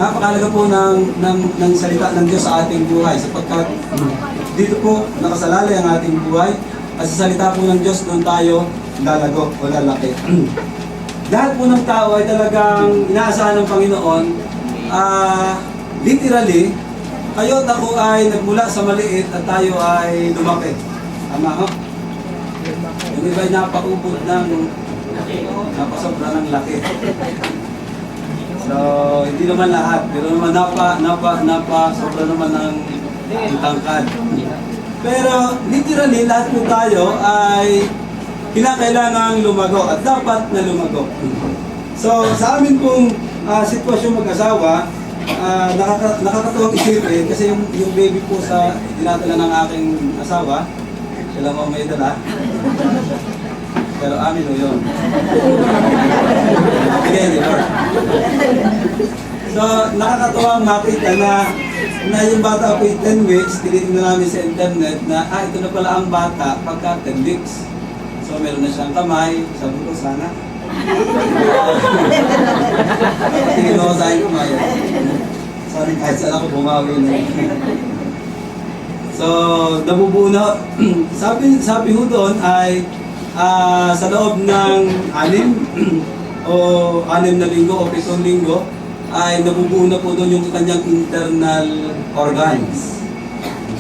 Napakalaga po ng salita ng Diyos sa ating buhay sapagkat dito po nakasalalay ang ating buhay at sa salita po ng Diyos doon tayo lalago o lalaki. Lahat po ng tao ay talagang inaasahan ng Panginoon. Literally, kayo at ako ay nagmula sa maliit at tayo ay lumaki. Tama ho? Yung iba ay napaubod ng napasobra ng laki. So, hindi naman lahat, pero naman napasobra naman ng tangkad. Pero literally, lahat po tayo ay kinakailangang lumago at dapat na lumago. So, sa amin pong sitwasyon mag-asawa, nakakatuwang isipin kasi yung baby po sa dinadala ng aking asawa, sila mo may dala. Pero amin o yun. Bigay ni Lord. So, nakakatuwang makita na yung bata po 10 weeks, tinitingnan namin sa internet na, ito na pala ang bata pagka 10 weeks. So, meron na siyang kamay. Sabi ko, sana. Tingin ako sa akin kamay. Sorry, kahit saan ako bumawi na. So, nabubuo na. Sabi ho doon ay sa loob ng 6 o 6 na linggo o 7 linggo ay nabubuo na po doon yung kanyang internal organs.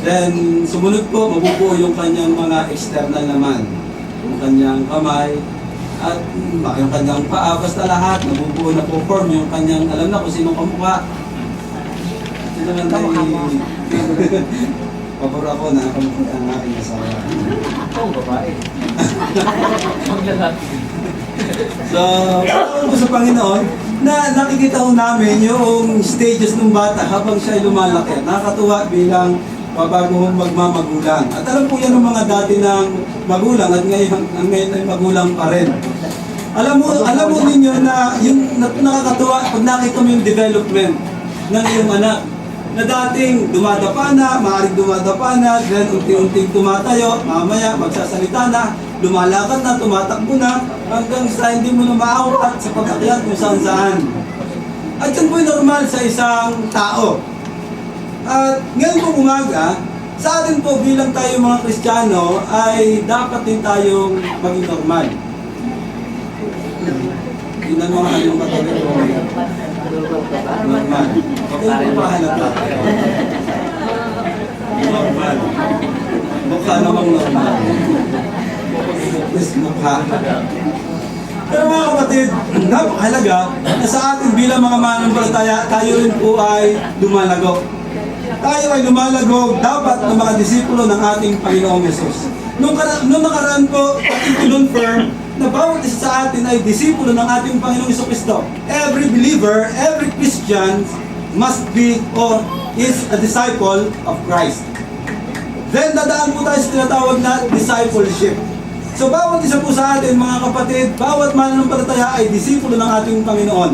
Then, sumunod po, mabubuo yung kanyang mga external naman. Yung kanyang kamay at yung kanyang paa, basta lahat, nabubuo na po form yung kanyang, alam na kung sino kamukha. Ito naman tayo, pabor ako na kamukha ang aking asawa. Oo, babae. Maglalaki. So, po sa Panginoon, na nakikita ko namin yung stages ng bata habang siya ay lumalaki. Nakakatuwa bilang bago magmamagulang. At alam po yan ng mga dati ng magulang at ngayon ay magulang pa rin. Alam mo ninyo na yung nakakatuwa pag nakita mo yung development ng iyong anak na dating dumadapa na, maaaring dumadapa na, then unti-unting tumatayo, mamaya magsasalita na, lumalakad na, tumatakbo na, hanggang sa hindi mo na maawat sa pag-akyat kung saan-saan. At yan po'y normal sa isang tao. At ngayon po umaga, sa atin po bilang tayo mga Kristiyano, ay dapat din tayong maging normal. Tingnan mo nga yung katolik ko. Normal. Okay po ba halata? Normal. Mukha namang normal. Yes, mukha. Pero mga kapatid, napakahalaga na sa atin bilang mga mananampalataya, tayo rin po ay lumalago. Tayo ay lumalago dapat ng mga disipulo ng ating Panginoong Yesus. Nung nakaraan po, i-confirm na bawat isa sa atin ay disipulo ng ating Panginoong Jesucristo. Every believer, every Christian must be or is a disciple of Christ. Then dadaan po tayo sa tinatawag na discipleship. So bawat isa po sa atin mga kapatid, bawat mananampalataya ay disipulo ng ating Panginoon.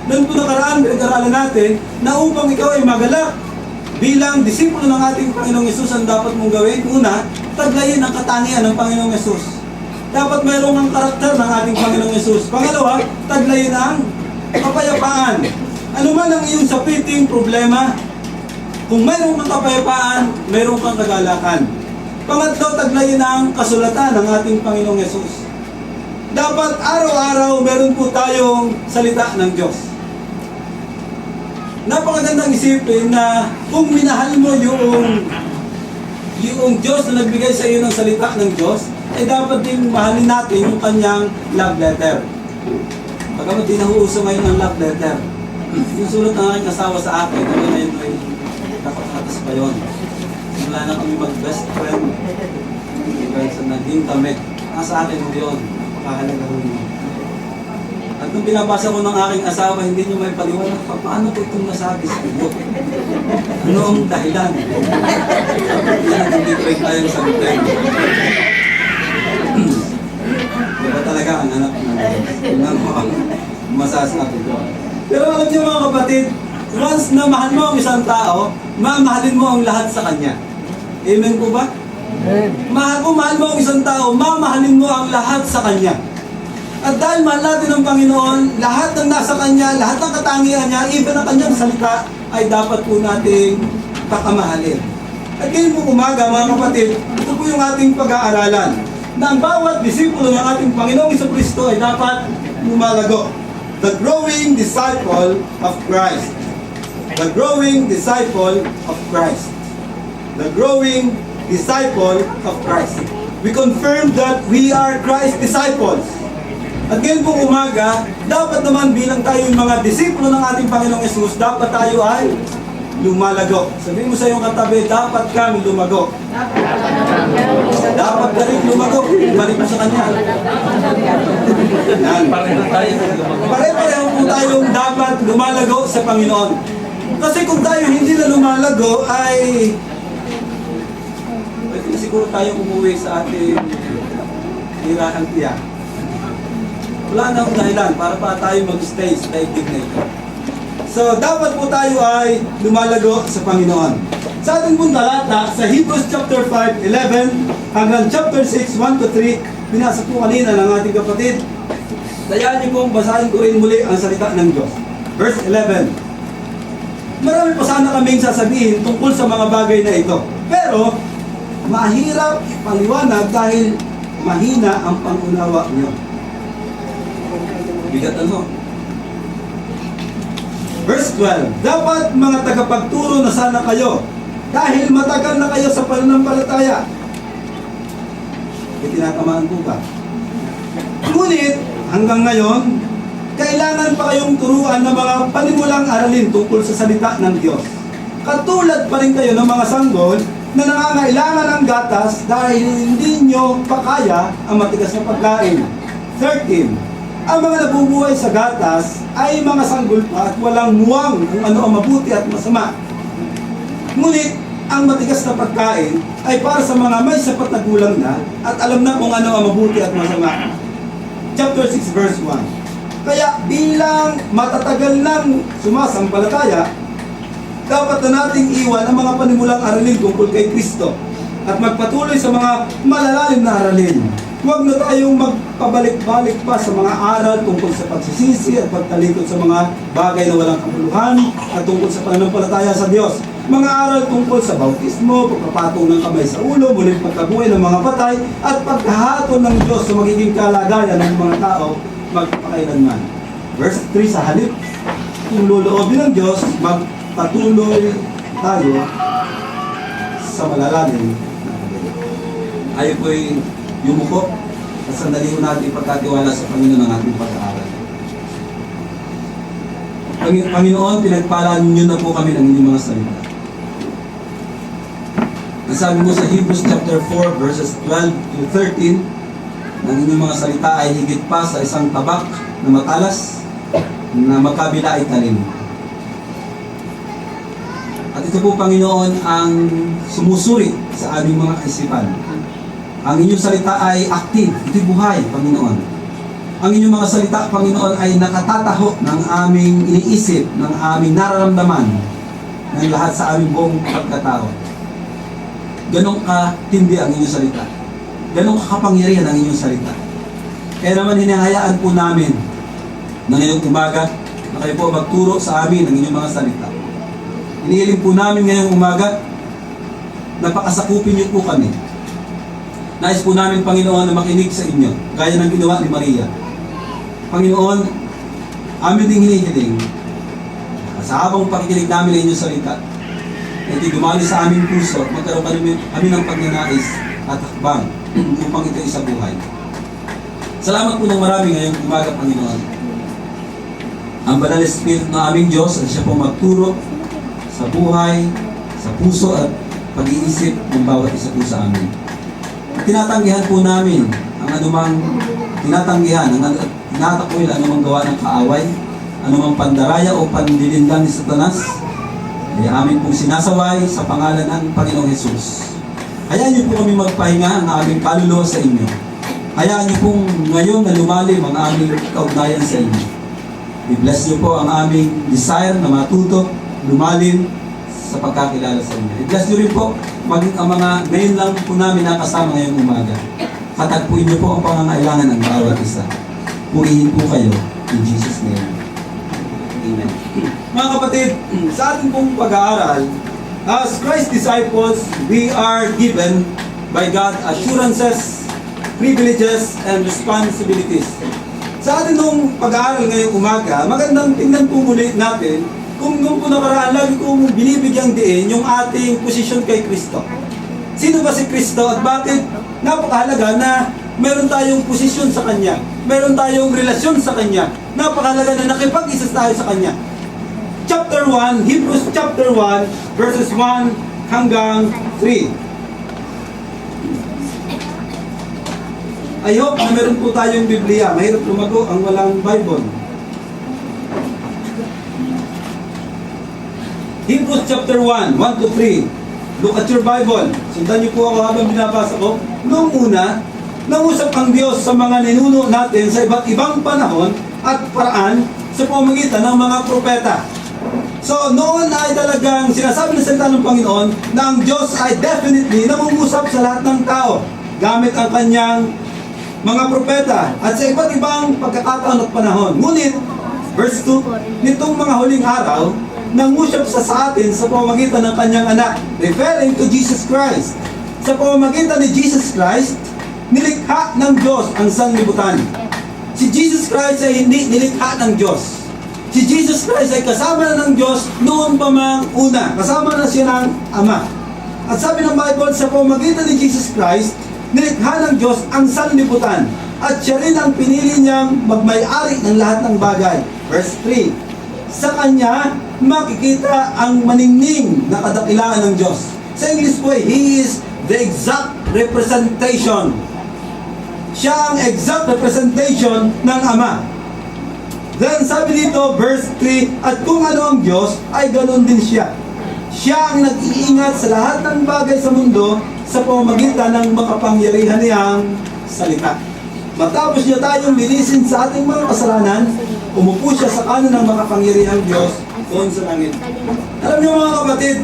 Noon po nakaraan, pinag-aralan natin na upang ikaw ay magalak bilang disipulo ng ating Panginoong Yesus, ang dapat mong gawin, una, taglayin ang katangian ng Panginoong Yesus. Dapat mayroong ang karakter ng ating Panginoong Yesus. Pangalawa, taglayin ang kapayapaan. Ano man ang iyong sapiting problema, kung mayroong kang kapayapaan, mayroong kang kagalakan. Pangatlo, taglayin ang kasulatan ng ating Panginoong Yesus. Dapat araw-araw meron po tayong salita ng Diyos. Napakagandang isipin na kung minahal mo yung Diyos na nagbigay sa iyo ng salita ng Diyos, ay dapat din mahalin natin yung kanyang love letter. Pagkamat din nahuuso ngayon ang love letter. Yung sulat ng aking asawa sa akin, ano na yun ay kapatas pa yun. Wala na kami mag-best friend. Hanggang sa naging kami. Nasa akin yun. Napakahalaga rin yun. At nung binabasa ko ng aking asawa, hindi nyo may paliwanag pa, paano ko itong nasabi sa iyo? Ano ang dahilan? Hindi ko rin kayang sagutin. Diba talaga ang anak na tingnan mo ang masasabi ko. Pero alam niyo mga kapatid, once na mahal mo ang isang tao, mamahalin mo ang lahat sa kanya. Amen po ba? Kung mahal mo ang isang tao, mamahalin mo ang lahat sa kanya. At dahil mahal natin ng Panginoon, lahat ng nasa Kanya, lahat ng katangian niya, even ang Kanyang salita, ay dapat po nating pakamahalin. At ngayon po umaga, mga kapatid, ito po yung ating pag-aaralan, na ang bawat disipulo ng ating Panginoong Jesucristo ay dapat lumalago. The growing disciple of Christ. The growing disciple of Christ. The growing disciple of Christ. We confirm that we are Christ's disciples. At ngayon pong umaga, dapat naman bilang tayo yung mga disipulo ng ating Panginoong Yesus, dapat tayo ay lumalago. Sabihin mo sa iyong katabi, dapat kami lumago. Dapat ka rin lumago. Balik mo sa Kanya. Pare-pareho po tayong dapat lumalago sa Panginoon. Kasi kung tayo hindi na lumalago, ay pwede na siguro tayo umuwi sa ating hirahang tiyak. Wala na akong dahilan para pa tayo mag-stay sa daigdig na ito. So, dapat po tayo ay lumalago sa Panginoon. Sa ating pong talata, sa Hebrews chapter 5, 11, hanggang chapter 6, 1 to 3, binasa po kanina ng ating kapatid. Dayaan niyo pong basahin ko rin muli ang salita ng Diyos. Verse 11. Marami pa sana kaming sasabihin tungkol sa mga bagay na ito. Pero, mahirap ipaliwanag dahil mahina ang pangunawa niyo. Bigat ano? Verse 12. Dapat mga tagapagturo na sana kayo dahil matagal na kayo sa pananampalataya. Tinatamaan po ba? Ngunit hanggang ngayon, kailangan pa kayong turuan ng mga panimulang aralin tungkol sa salita ng Diyos. Katulad pa rin kayo ng mga sanggol na nangangailangan ng gatas dahil hindi nyo pa kaya ang matigas na pagkain. 13. Ang mga nabubuhay sa gatas ay mga sanggol pa at walang muwang kung ano ang mabuti at masama. Ngunit, ang matigas na pagkain ay para sa mga may sapat na gulang na at alam na kung ano ang mabuti at masama. Chapter 6 verse 1. Kaya bilang matatagal ng sumasampalataya, dapat na nating iwan ang mga panimulang aralin tungkol kay Kristo at magpatuloy sa mga malalalim na aralin. Huwag na tayong magpabalik-balik pa sa mga aral tungkol sa pagsisisi at pagtalikod sa mga bagay na walang kabuluhan at tungkol sa pananampalataya sa Diyos. Mga aral tungkol sa bautismo, pagpapatong ng kamay sa ulo, muling pagkabuhay ng mga patay, at pagkahaton ng Diyos sa magiging kalagayan ng mga tao magpakailanman. Verse 3, sa halip, kung loloobin ng Diyos, magpatuloy tayo sa malalalim na pagdating. Ayaw po'y yumuko at sandali ko natin ipagkatiwala sa Panginoon ng ating pag-aaral. Panginoon, pinagpalaan niyo na po kami ng inyong mga salita. Ang sabi mo sa Hebrews chapter 4 verses 12 to 13, ng inyong mga salita ay higit pa sa isang tabak na matalas na magkabila ay talim. At ito po, Panginoon, ang sumusuri sa aming mga kaisipan. Ang inyong salita ay active, ito'y buhay, Panginoon. Ang inyong mga salita, Panginoon, ay nakatataho ng aming iniisip, ng aming nararamdaman, ng lahat sa aming buong pagkatao. Ganong katindi ang inyong salita. Ganong kakapangyarihan ang inyong salita. Kaya naman hinahayaan po namin na ngayong umaga na kayo po magturo sa amin ng inyong mga salita. Iniiling po namin ngayong umaga na pakasakupin niyo po kami. Nais po namin, Panginoon, na makinig sa inyo, gaya ng ginawa ni Maria. Panginoon, amin ding hinihiling, sa habang pakikinig namin ng inyong salita, na ito'y dumali sa aming puso at magkaroon kami ng pagnanais at hakbang upang ito'y sa buhay. Salamat po ng marami ngayong umaga, Panginoon. Ang Banal Espiritu ng aming Diyos, at siya po magturo sa buhay, sa puso at pag-iisip ng bawat isa po sa amin. Tinatanggihan po namin ang anumang tinatakwil, anumang gawa ng kaaway, anumang pandaraya o pandilindan ni Satanas, ay amin pong sinasaway sa pangalan ng Panginoong Hesus. Hayaan niyo po kami magpahinga ang aming kaluluwa sa inyo. Hayaan niyo pong ngayon na lumalim ang aming kaugnayan sa inyo. I-bless niyo po ang aming desire na matuto, lumalim sa pagkakilala sa inyo. I-bless niyo rin po maging ang mga ngayon lang po namin nakasama ngayong umaga. Katagpuin niyo po ang pangangailangan ng bawat isa. purihin po kayo in Jesus' name. Amen. Mga kapatid, sa ating pong pag-aaral, as Christ disciples, we are given by God assurances, privileges, and responsibilities. Sa atin nung pag-aaral ngayong umaga, magandang tingnan po muli natin kung nung po nakaraan, lagi kong binibigyang diin yung ating posisyon kay Kristo. Sino ba si Kristo at bakit napakahalaga na meron tayong posisyon sa Kanya, meron tayong relasyon sa Kanya, napakahalaga na nakipag-isa tayo sa Kanya. Chapter 1, Hebrews chapter 1, verses 1 hanggang 3. I hope na meron po tayong Biblia. Mahirap lumago ang walang Bible. Hebrews chapter 1, 1 to 3. Look at your Bible. Sundan niyo po ako habang binabasa ko. Noong una, nangusap ang Diyos sa mga ninuno natin sa iba't ibang panahon at paraan sa pamamagitan ng mga propeta. So, noon ay talagang sinasabi ng salita ng Panginoon na ang Diyos ay definitely nangungusap sa lahat ng tao gamit ang kanyang mga propeta at sa iba't ibang pagkakataon at panahon. Ngunit, verse 2, nitong mga huling araw, nangusap sa atin sa pamamagitan ng kanyang anak, referring to Jesus Christ. Sa pamamagitan ni Jesus Christ, nilikha ng Diyos ang sanlibutan. Si Jesus Christ ay hindi nilikha ng Diyos. Si Jesus Christ ay kasama na ng Diyos noon pa mang una. Kasama na siya ng Ama. At sabi ng Bible, sa pamamagitan ni Jesus Christ, nilikha ng Diyos ang sanlibutan. At siya rin ang pinili niyang magmay-ari ng lahat ng bagay. Verse 3, sa Kanya, makikita ang maningning na kadakilaan ng Diyos. Sa English po, He is the exact representation. Siya ang exact representation ng Ama. Then sabi dito, verse 3, at kung ano ang Diyos, ay ganoon din siya. Siya ang nag-iingat sa lahat ng bagay sa mundo sa pamamagitan ng makapangyarihan niyang salita. Matapos niya tayong linisin sa ating mga kasalanan, umupo siya sa kanan ng makapangyarihang Diyos doon sa langit. Alam niyo mga kapatid,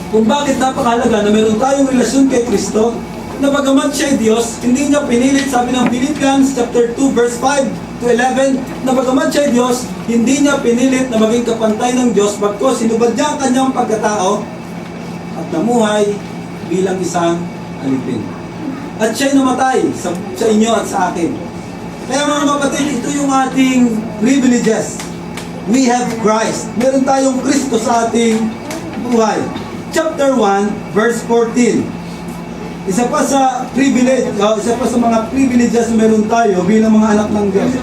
kung bakit napakahalaga na meron tayong relasyon kay Kristo, na bagamat siya ay Diyos, hindi niya pinilit, sabi ng Philippians chapter 2 verse 5 to 11, na bagamat siya ay Diyos, hindi niya pinilit na maging kapantay ng Diyos, bagkus sinubad niya ang kanyang pagkatao at namuhay bilang isang alipin. At siya'y namatay sa inyo at sa akin. Kaya mga kapatid, ito yung ating privileges. We have Christ. Meron tayong Kristo sa ating buhay. Chapter 1, verse 14. Isa pa sa privilege, isa pa sa mga privileges na meron tayo bilang mga anak ng Diyos.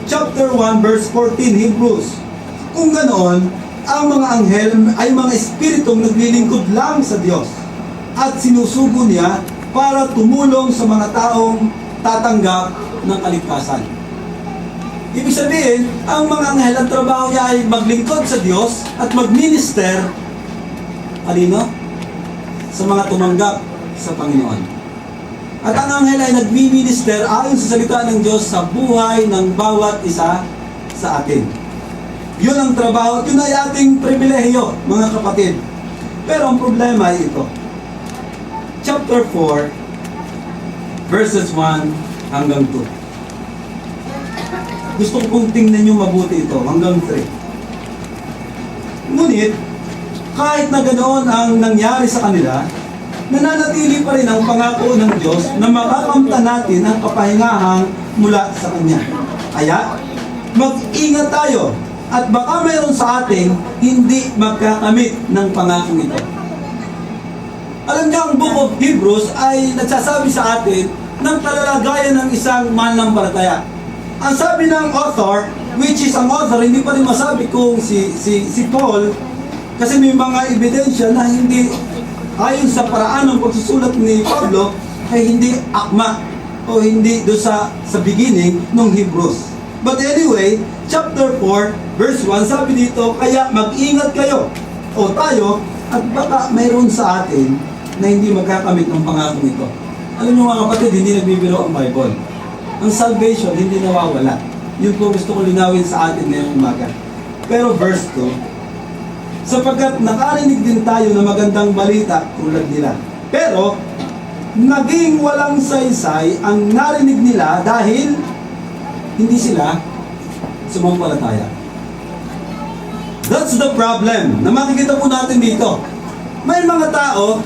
Chapter 1, verse 14, Hebrews. Kung ganoon, ang mga anghel ay mga espiritong naglilingkod lang sa Diyos at sinusugo niya para tumulong sa mga taong tatanggap ng kaligtasan. Ibig sabihin, ang mga anghel ang trabaho niya ay maglingkod sa Diyos at magminister, alino? Sa mga tumanggap sa Panginoon. At ang anghel ay nagmi-minister ayon sa salita ng Diyos sa buhay ng bawat isa sa atin. Yun ang trabaho, yun ay ating pribilehiyo, mga kapatid. Pero ang problema ay ito. Chapter 4, verses 1 hanggang 2. Gusto ko pong tingnan nyo mabuti ito, hanggang 3. Ngunit, kahit na ganoon ang nangyari sa kanila, nananatili pa rin ang pangako ng Diyos na makakamtan natin ang kapahingahang mula sa Kanya. Kaya, mag-ingat tayo at baka mayroon sa ating hindi magkakamit ng pangakong ito. Alam niyo, ang Book of Hebrews ay nagsasabi sa atin ng kalalagayan ng isang mananampalataya. Ang sabi ng author, which is ang author, hindi pa rin masabi kung si Paul, kasi may mga ebidensya na hindi ayon sa paraan ng pagsusulat ni Pablo ay hindi akma o hindi do sa beginning ng Hebrews. But anyway, chapter 4, verse 1, sabi dito, kaya mag-ingat kayo o tayo at baka mayroon sa atin na hindi magkakamit ng pangakong ito. Alam niyo mga kapatid, hindi nagbibiro ang Bible. Ang salvation hindi nawawala. Yun po gusto ko linawin sa atin ngayong umaga. Pero verse 2, sapagkat nakarinig din tayo ng magandang balita tulad nila. Pero, naging walang saysay ang narinig nila dahil hindi sila sumampalataya. That's the problem na makikita po natin dito. May mga tao,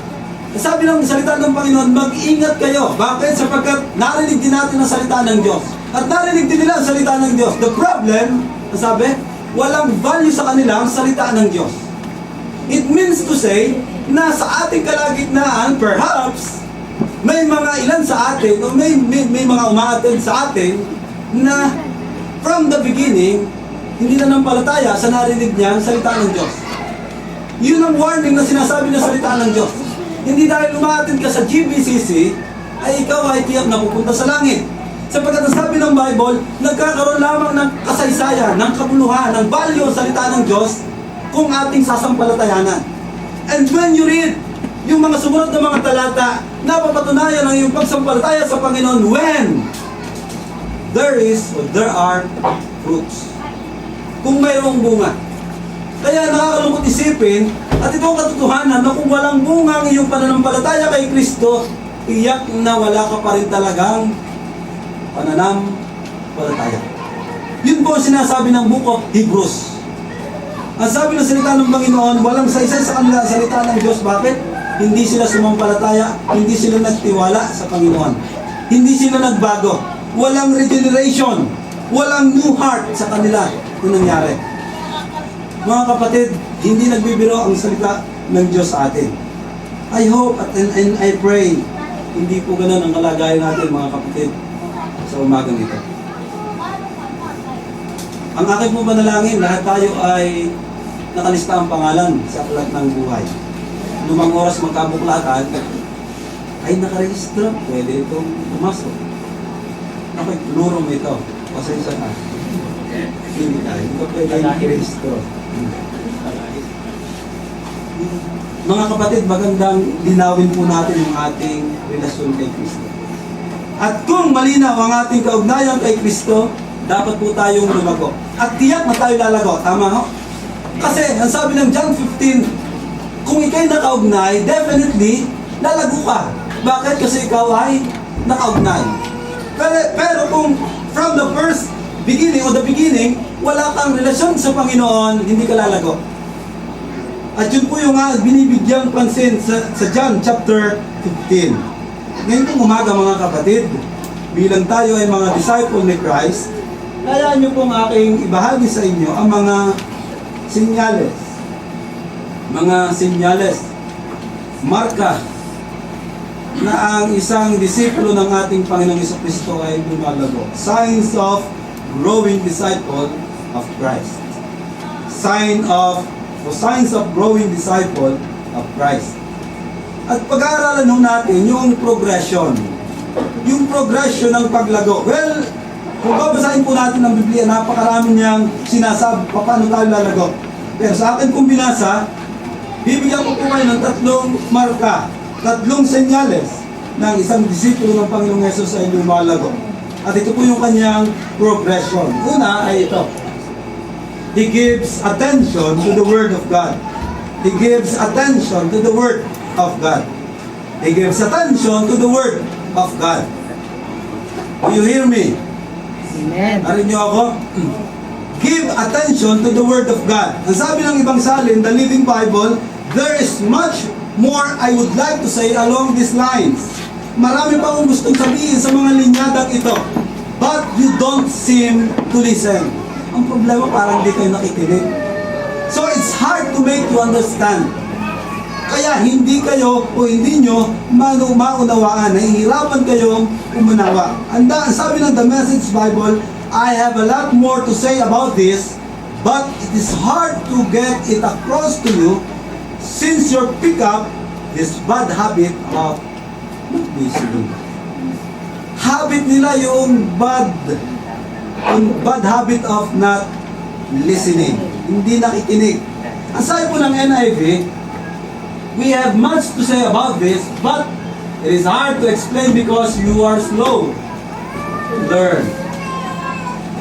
sabi ng salita ng Panginoon, mag-ingat kayo. Bakit? Sapagkat narinig din natin ang salita ng Diyos. At narinig din nila ang salita ng Diyos. The problem, sabi, walang value sa kanila ang salita ng Diyos. It means to say, na sa ating kalagitnaan, perhaps, may mga ilan sa atin, o may mga umaatid sa atin, na from the beginning, hindi na nampalataya sa narinig niya ang salita ng Diyos. Yun ang warning na sinasabi ng salita ng Diyos. Hindi dahil umaatid ka sa GBCC, ay ikaw ay tiyak na pupunta sa langit. Sapagkat ang sabi ng Bible, nagkakaroon lamang ng kasaysayan, ng kabuluhan, ng value ang salita ng Diyos kung ating sasampalatayanan. And when you read yung mga sumunod na mga talata, napapatunayan ang iyong pagsampalataya sa Panginoon when there are fruits. Kung mayroong bunga. Kaya nakakalungkot isipin, at ito ang katotohanan na kung walang bunga ang iyong pananampalataya kay Kristo, iyak na wala ka pa rin talagang pananampalataya. Yun po ang sinasabi ng Book of Hebrews. Ang sabi ng salita ng Panginoon, walang saysay sa kanila ang salita ng Diyos. Bakit? Hindi sila sumampalataya, hindi sila nagtiwala sa Panginoon. Hindi sila nagbago. Walang regeneration, walang new heart sa kanila kung nangyari. Mga kapatid, hindi nagbibiro ang salita ng Diyos sa atin. I hope and I pray, hindi po ganun ang kalagayan natin mga kapatid sa umagang ito. Ang aking po panalangin, lahat tayo ay nakalista ang pangalan sa aklat ng buhay. Lumang oras magkabuklatan, ay nakarehistro, pwede itong pumasok. Nakipulurong ito, pasensya na. Hindi tayo, ito pwede i-rehistro. Mga kapatid, magandang linawin po natin ang ating relasyon kay Kristo. At kung malinaw ang ating kaugnayan kay Kristo, dapat po tayong lumago. At tiyak na tayo lalago. Tama ho? Kasi, ang sabi ng John 15, kung ikay nakaugnay, definitely, lalago ka. Bakit? Kasi ikaw ay nakaugnay. Pero kung from the first beginning or the beginning, wala kang relasyon sa Panginoon, hindi ka lalago. At yun po yung binibigyang pansin sa John chapter 15. Ngayon pong umaga mga kapatid, bilang tayo ay mga disciple ni Christ, kaya nyo pong aking ibahagi sa inyo ang mga sinyales. Mga sinyales, marka, na ang isang disipulo ng ating Panginoong Jesucristo ay lumalago. Signs of growing disciple of Christ. Signs of growing disciple of Christ. At pag-aaralan nun natin yung progression. Yung progression ng paglago. Well, kung babasahin po natin ang Biblia, napakarami niyang sinasabi paano tayo lalago. Pero sa akin kung binasa, bibigyan ko po kayo ng tatlong marka, tatlong senyales ng isang disipulo ng Panginoong Yesus ay lumalago. At ito po yung kanyang progression. Una ay ito. He gives attention to the Word of God. He gives attention to the Word of God. He gives attention to the Word of God. Do you hear me? Amen. Narinig niyo ako? Give attention to the Word of God. Ang sabi ng ibang salin, the Living Bible, there is much more I would like to say along these lines. Marami pa akong gustong sabihin sa mga linyadang ito. But you don't seem to listen. Ang problema parang hindi kayo nakikinig. So it's hard to make you understand. Kaya hindi kayo o hindi nyo maunawaan. Nahihirapan kayong umunawa. Ang sabi ng The Message Bible, I have a lot more to say about this, but it is hard to get it across to you since you pick up this bad habit of not listening. Habit nila yung bad habit of not listening. Hindi nakikinig. Ang sabi po ng NIV, we have much to say about this, but it is hard to explain because you are slow to learn.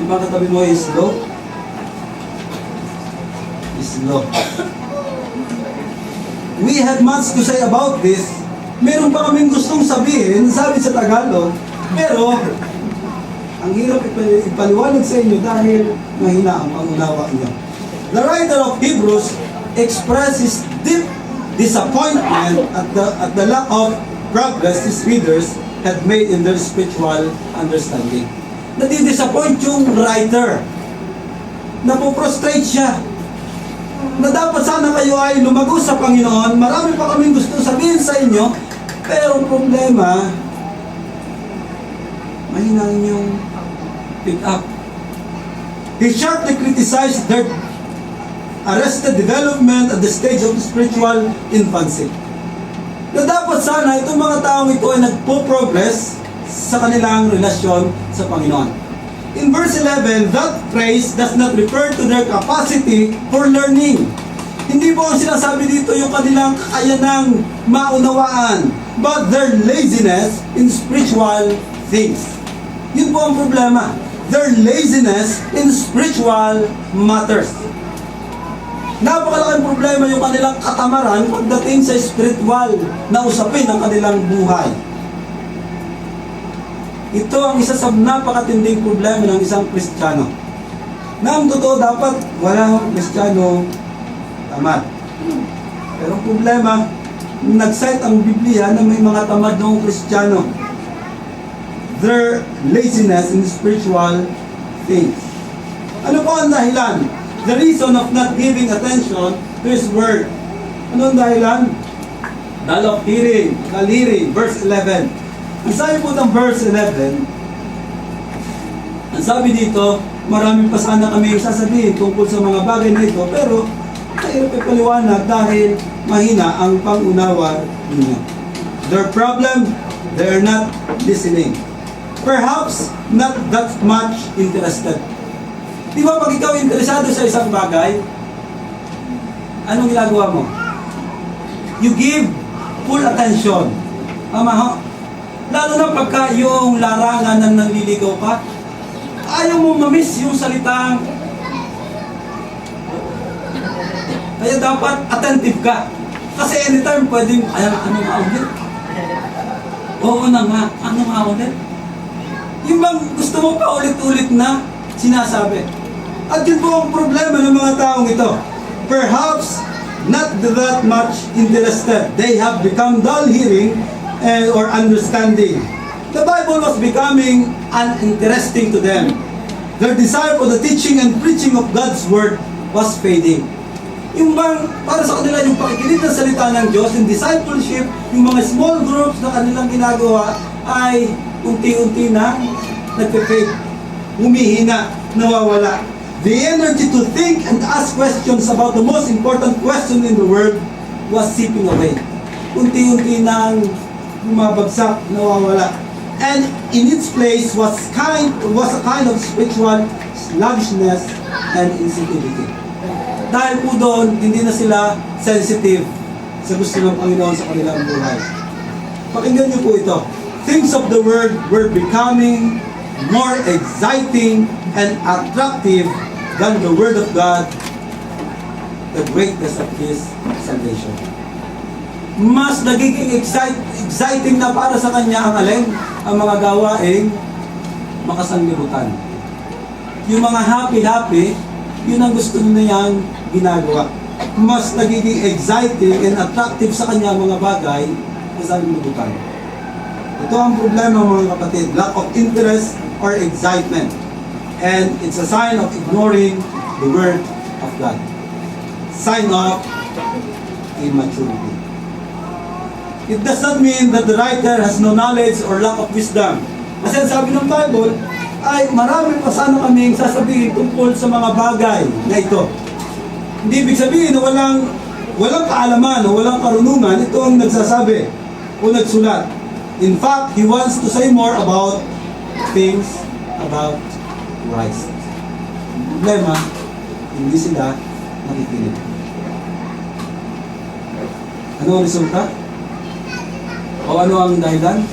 Yung mga katabi mo is slow? Is slow. We have much to say about this. Meron pa kaming gustong sabihin, sabi sa Tagalog, pero Ang hirap ipaliwanag sa inyo dahil mahina ang pangunawa niyo. The writer of Hebrews expresses deep disappointment at the lack of progress his readers had made in their spiritual understanding. Nadidisappoint yung writer. Napoprostrate siya. Na dapat sana kayo ay lumago sa Panginoon. Marami pa kaming gusto sabihin sa inyo. Pero problema, mahina ang inyong pick up. He sharply criticized their arrested development at the stage of spiritual infancy. Na dapat sana itong mga taong ito ay nagpo-progress sa kanilang relasyon sa Panginoon. In verse 11, that phrase does not refer to their capacity for learning. Hindi po ang sinasabi dito yung kanilang kakayanang maunawaan, but their laziness in spiritual things. Yun po ang problema. Their laziness in spiritual matters. Napakalaking problema yung kanilang katamaran pagdating sa spiritual na usapin ng kanilang buhay. Ito ang isa sa napakatinding problema ng isang Kristiyano. Na ang totoo dapat wala akong Kristiyano tamad. Pero ang problema, nag-cite ang Biblia na may mga tamad noong Kristiyano. Their laziness in spiritual things. Ano po ang dahilan? The reason of not giving attention to His Word. Ano ang dahilan? Dull of hearing, kaliri, verse 11. Ang sabi po ng verse 11, ang sabi dito, marami pa sana kami sasabihin tungkol sa mga bagay na ito, pero mahirap ipaliwanag dahil mahina ang pangunawa ninyo. Their problem, they are not listening. Perhaps not that much interested. Di ba pag ikaw interesado sa isang bagay, anong ginagawa mo? You give full attention. Tama ho? Lalo na pagka yung larangan ng nanliligaw ka, ayaw mo mamiss yung salitang. Kaya dapat attentive ka. Kasi anytime pwedeng, ano nga ulit? Oo na nga, ano nga ulit? Yung bang gusto mo pa ulit-ulit na sinasabi. At yun po ang problema ng mga taong ito. Perhaps not that much interested. They have become dull hearing or understanding. The Bible was becoming uninteresting to them. Their desire for the teaching and preaching of God's Word was fading. Yung bang, para sa kanila, yung pakikinig ng salita ng Diyos, yung discipleship, yung mga small groups na kanilang ginagawa, ay unti-unti na nagpe-fade, humihina, nawawala. The energy to think and ask questions about the most important question in the world was seeping away. Unti-unti nang bumabagsak, nawawala. And in its place was a kind of spiritual sluggishness and insensitivity. Dahil po doon, hindi na sila sensitive sa gusto ng Panginoon sa kanilang buhay. Pakinggan niyo po ito. Things of the world were becoming more exciting and attractive than the Word of God, the greatness of His salvation. Mas nagiging exciting na para sa kanya ang alin? Ang mga gawaing makasanglibutan. Yung mga happy-happy, yun ang gusto niyang ginagawa. Mas nagiging exciting and attractive sa kanya mga bagay na sanglibutan. Ito ang problema mga kapatid, lack of interest or excitement. And it's a sign of ignoring the Word of God. Sign of immaturity. It does not mean that the writer has no knowledge or lack of wisdom. Kasi sabi ng Bible, ay marami pa sana kaming sasabihin tungkol sa mga bagay na ito. Hindi ibig sabihin na walang kaalaman o walang karunungan, ito ang nagsasabi o nagsulat. In fact, he wants to say more about things about Christ. Problema, hindi sila nakikinig. Ano ang resulta? O ano ang dahilan?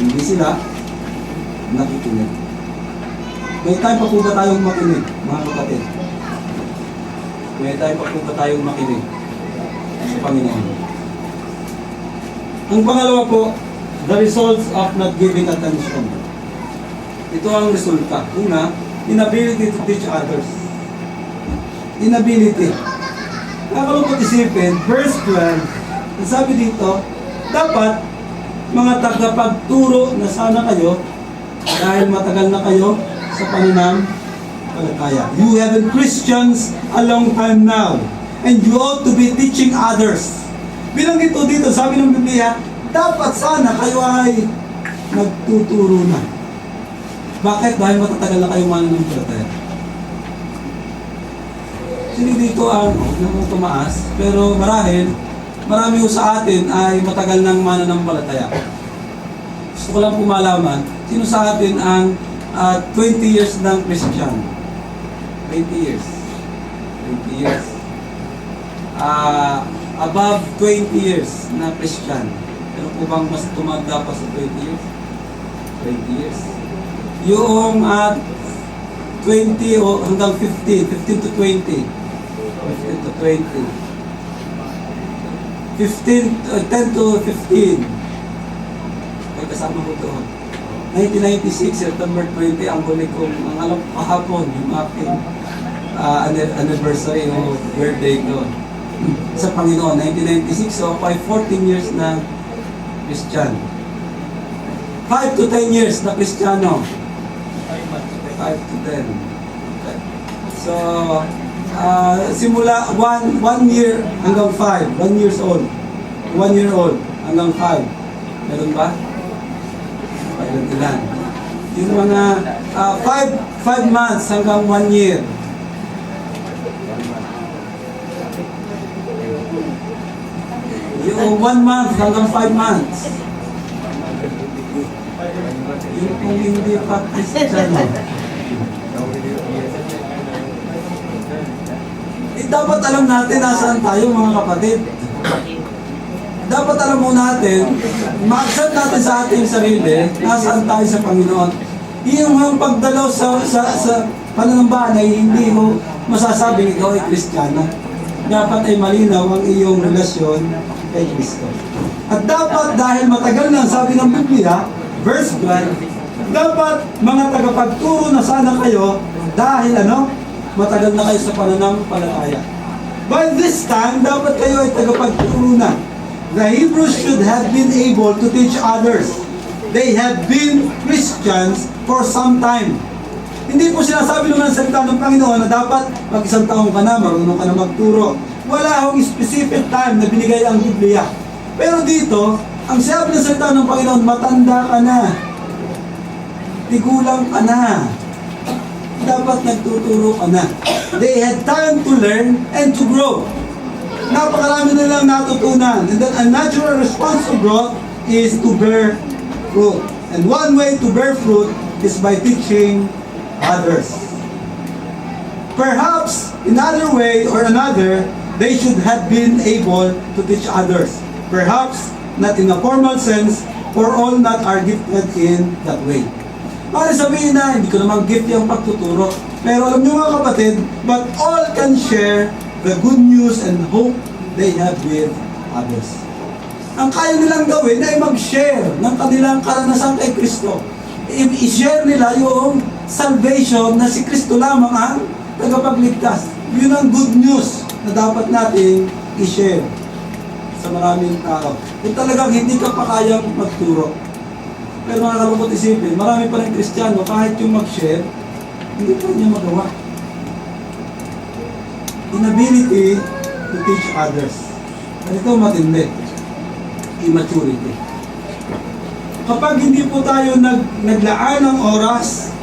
Hindi sila nakikinig. May time pa po ba tayong makinig, mga kapatid? May time pa po ba tayong makinig sa Panginoon? Ang pangalawa po, the results of not giving attention. ito ang resulta. Una, inability to teach others. Inability. Nakakalungkot isipin, verse 12, ang sabi dito, dapat mga tagapagturo na sana kayo dahil matagal na kayo sa pananampalataya. You have been Christians a long time now and you ought to be teaching others. Bilang ito dito, sabi ng Biblia, dapat sana kayo ay nagtuturo na. Bakit? Dahil matatagal na kayong mananampalataya. Hindi dito ang tumaas, pero marami ko sa atin ay matagal nang mananampalataya. Gusto ko lang pumalaman, sino sa atin ang 20 years ng Christian? 20 years. 20 years. Above 20 years na Christian. Pero po bang mas tumanda pa sa 20 years? 20 years. Yung 20 o hanggang 15 to 20. 15 to 20. 10 to 15. May kasama ko doon. 1996, September 20, ang huli kong, ang alam ko kahapon, yung aking anniversary o birthday ko sa Panginoon. 1996, so ako ay 14 years na Christian. 5 to 10 years na Kristiyano. 5 to 10. Okay. So, simula 1 year hanggang 5. 1 years old. 1 year old hanggang 5. Meron ba? Ilan. Yung mga 5 months hanggang 1 year. Yung 1 month hanggang 5 months. Yung kung hindi pa Kristiyano. Dapat alam natin nasaan tayo mga kapatid. Dapat alam mo natin, ma-accept natin sa ating sarili, nasaan tayo sa Panginoon. Yung pagdalaw sa pananambahan ay hindi mo masasabing ikaw ay Kristiyano. Dapat ay malinaw ang iyong relasyon kay Kristo. At dapat dahil matagal na sabi ng Biblia, verse 12, dapat mga tagapagturo na sana kayo dahil matagal na kayo sa pananampalataya. By this time, dapat kayo ay tagapagturo na. The Hebrews should have been able to teach others. They have been Christians for some time. Hindi po sinasabi naman ng salita ng Panginoon na dapat pag isang taong ka na, marunong ka na magturo. Wala akong specific time na binigay ang Biblia. Pero dito, ang sabi ng salita ng Panginoon, matanda ka na. Tigulang ka na. Dapat nagtuturo ka na. They had time to learn and to grow. Napakarami nilang natutunan. And then a natural response to growth is to bear fruit. And one way to bear fruit is by teaching others. Perhaps, in another way or another, they should have been able to teach others. Perhaps, not in a formal sense, for all not are gifted in that way. Para sabihin na, hindi ko naman gift yung pagtuturo. Pero alam nyo mga kapatid, but all can share the good news and hope they have with others. Ang kaya nilang gawin ay mag-share ng kanilang karanasan kay Kristo. I-share nila yung salvation na si Kristo lamang ang tagapagligtas. Yun ang good news na dapat nating i-share sa maraming tao. Kung talagang hindi ka pa kayang magturo. Pero nakakalungkot isipin, marami pa rin Kristiyano, kahit yung mag-share, hindi pa niya magawa. Inability to teach others. At ito matindi. Immaturity. Kapag hindi po tayo naglaan ng oras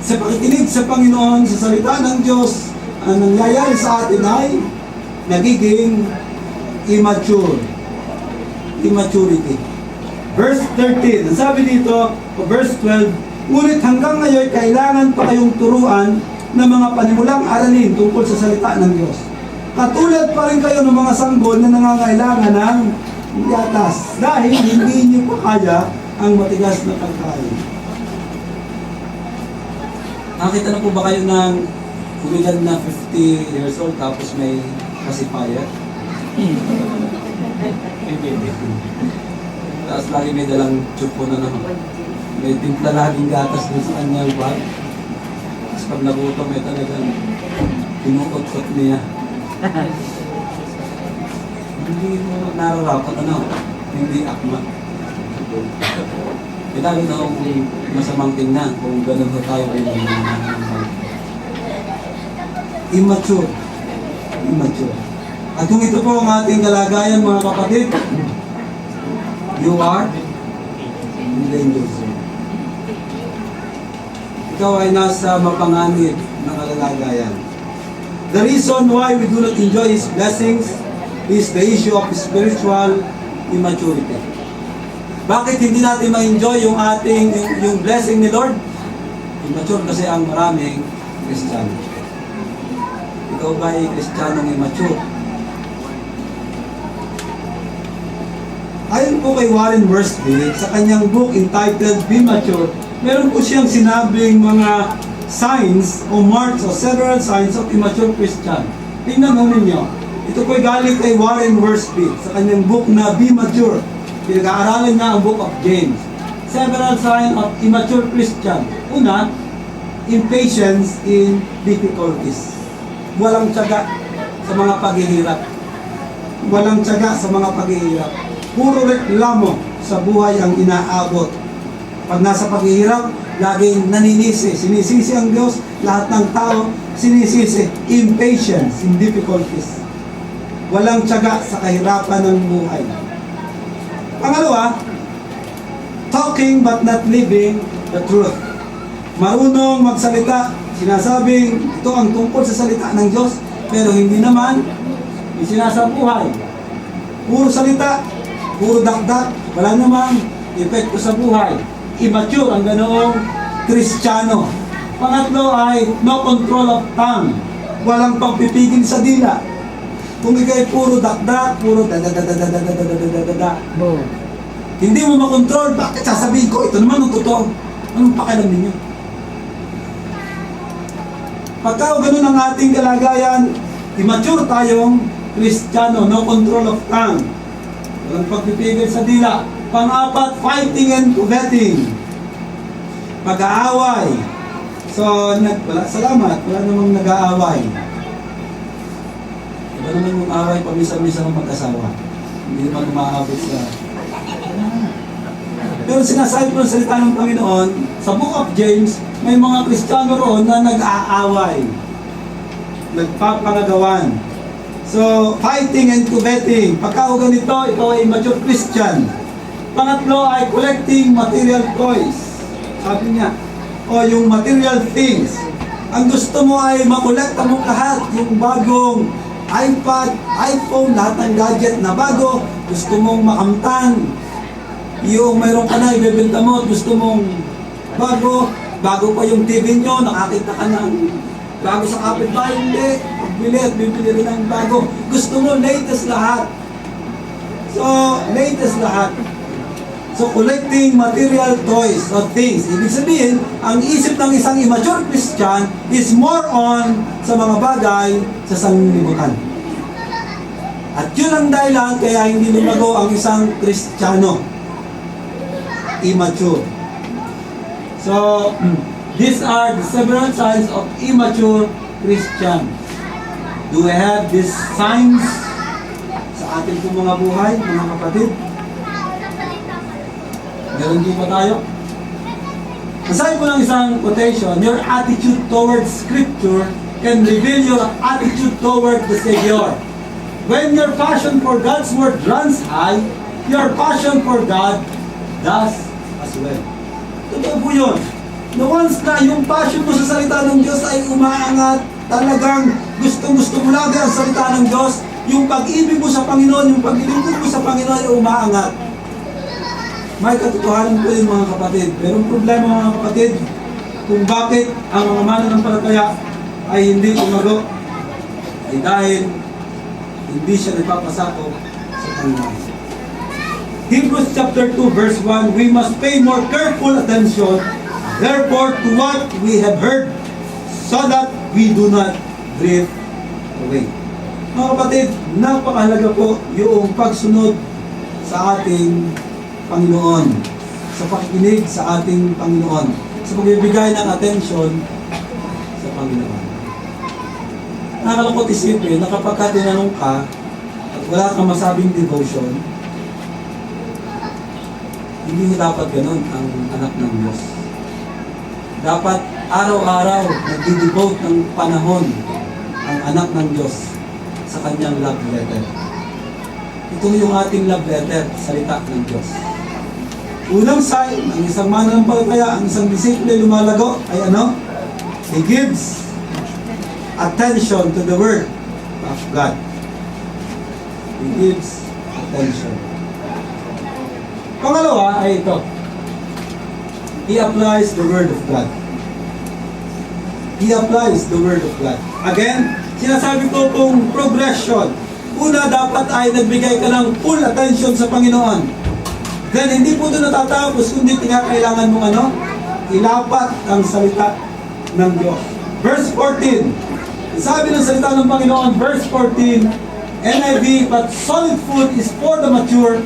sa pakikinig sa Panginoon, sa salita ng Diyos, ang nangyayari sa atin ay nagiging immature. Immaturity. Verse 13, ang sabi dito, verse 12, ngunit hanggang ngayon kailangan pa kayong turuan ng mga panimulang aralin tungkol sa salita ng Diyos. Katulad pa rin kayo ng mga sanggol na nangangailangan ng gatas dahil hindi niyo pa kaya ang matigas na pagkain. Nakita na po ba kayo ng umidad na 50 years old tapos may pacifier? Tapos lagi may dalang chupo na naman. May timpla laging gatas doon sa kanyang bag. Tapos pag nagutom, may talagang pinuot-kot niya. Hindi mo nararapat, hindi akma. Lalo na kung masamang tingnan, kung ganun na tayo ay immature. Immature. At kung ito po ang ating kalagayan, mga kapatid, you are in danger zone. Ikaw ay nasa mapanganib na kalagayan. The reason why we do not enjoy His blessings is the issue of spiritual immaturity. Bakit hindi natin ma-enjoy yung blessing ni Lord? Immature kasi ang maraming Kristiyano. Ikaw ba ay Kristiyanong immature? Ayon po kay Warren Wiersbe, sa kanyang book entitled Be Mature, meron po siyang sinabing mga signs o marks o several signs of immature Christian. Tingnan mo ninyo. Ito po'y galing kay Warren Wiersbe sa kanyang book na Be Mature. Pinag-aaralan niya ang book of James. Several signs of immature Christian. Una, impatience in difficulties. Walang tiyaga sa mga paghihirap. Walang tiyaga sa mga paghihirap. Puro reklamo sa buhay ang inaabot. Pag nasa paghihirap, laging naninisi. Sinisisi ang Diyos, lahat ng tao sinisisi. Impatience in difficulties. Walang tiyaga sa kahirapan ng buhay. Pangalawa, talking but not living the truth. Marunong magsalita, sinasabing ito ang tungkol sa salita ng Diyos, pero hindi naman isinasabuhay. Puro salita, puro dakdak, wala namang epekto sa buhay. Immature ang ganoong Kristiyano. Pangatlo ay no control of tongue. Walang pagpipigil sa dila. Kung ikay puro dakdak, puro da. Hindi mo makontrol, bakit sasabihin ko? Ito naman ang totoo. Anong pakialam ninyo? Pagka ganun ang ating kalagayan, immature tayong Kristiyano, no control of tongue. Walang pagpipigil sa dila. Pang-apat, fighting and coveting. Pag-aaway. So, salamat, wala namang nag-aaway. Iba naman yung away pamisa-misa ng mag-asawa. Hindi naman umaabot sa... Pero sinasabi po ng salita ng Panginoon, sa Book of James, may mga Kristiyano roon na nag-aaway. Nagpapangagawan. So, fighting and coveting. Pagka ganito, ikaw ay mature Christian. Pangatlo ay collecting material toys. Sabi niya, o yung material things. Ang gusto mo ay makolekta mo lahat. Yung bagong iPad, iPhone, lahat ng gadget na bago. Gusto mong makamtan. Yung mayroon ka na, ibebenta mo. Gusto mong bago. Bago pa yung TV nyo, nakakita ka ng bago sa kapitbahay. Hindi. Bili at bibili rin ng bago. Gusto mo latest lahat. So, latest lahat. So, collecting material toys or things. Ibig sabihin, ang isip ng isang immature Christian is more on sa mga bagay sa sanglibutan. At yun ang dahilan kaya hindi lumago ang isang Kristiyano. Immature. So, these are the several signs of immature Christian. Do we have these signs sa ating mga buhay, mga kapatid? Meron din ba tayo? Masabi ko ng isang quotation, your attitude towards Scripture can reveal your attitude toward the Savior. When your passion for God's Word runs high, your passion for God does as well. Totoo po yun. Na once na yung passion mo sa salita ng Diyos ay umaangat, talagang gustong-gusto mo lagi ang salita ng Diyos, yung pag-ibig mo sa Panginoon, yung paglilingkod mo sa Panginoon ay umaangat. May katotohanan po yun mga kapatid. Pero ang problema mga kapatid, kung bakit ang mga mananampalataya ay hindi umago, ay dahil hindi siya nagpapasakop sa Panginoon. Hebrews chapter 2 verse 1, we must pay more careful attention, therefore, to what we have heard, so that we do not drift away. Mga kapatid, napakahalaga po yung pagsunod sa ating Panginoon. sa pakikinig sa ating Panginoon, sa pagbibigay ng atensyon sa Panginoon. Nakakalungkot isipin na kapag ka tinanong ka at wala kang masabing devotion, hindi mo dapat ganun ang anak ng Diyos. Dapat araw-araw nagdi-devote ng panahon ang anak ng Diyos sa kanyang love letter. Ito yung ating love letter, salita ng Diyos. Unang sign ng isang mananampalataya, ang isang disiple lumalago ay ano? He gives attention to the Word of God. He gives attention. Pangalawa ay ito. He applies the Word of God. He applies the Word of God. Again, sinasabi ko kung progression. Una, dapat ay nagbigay ka ng full attention sa Panginoon. Then, hindi po doon natatapos, kundi kailangan mong ano? Ilapat ang salita ng Diyos. Verse 14. Sabi ng salita ng Panginoon, verse 14, NIV, but solid food is for the mature,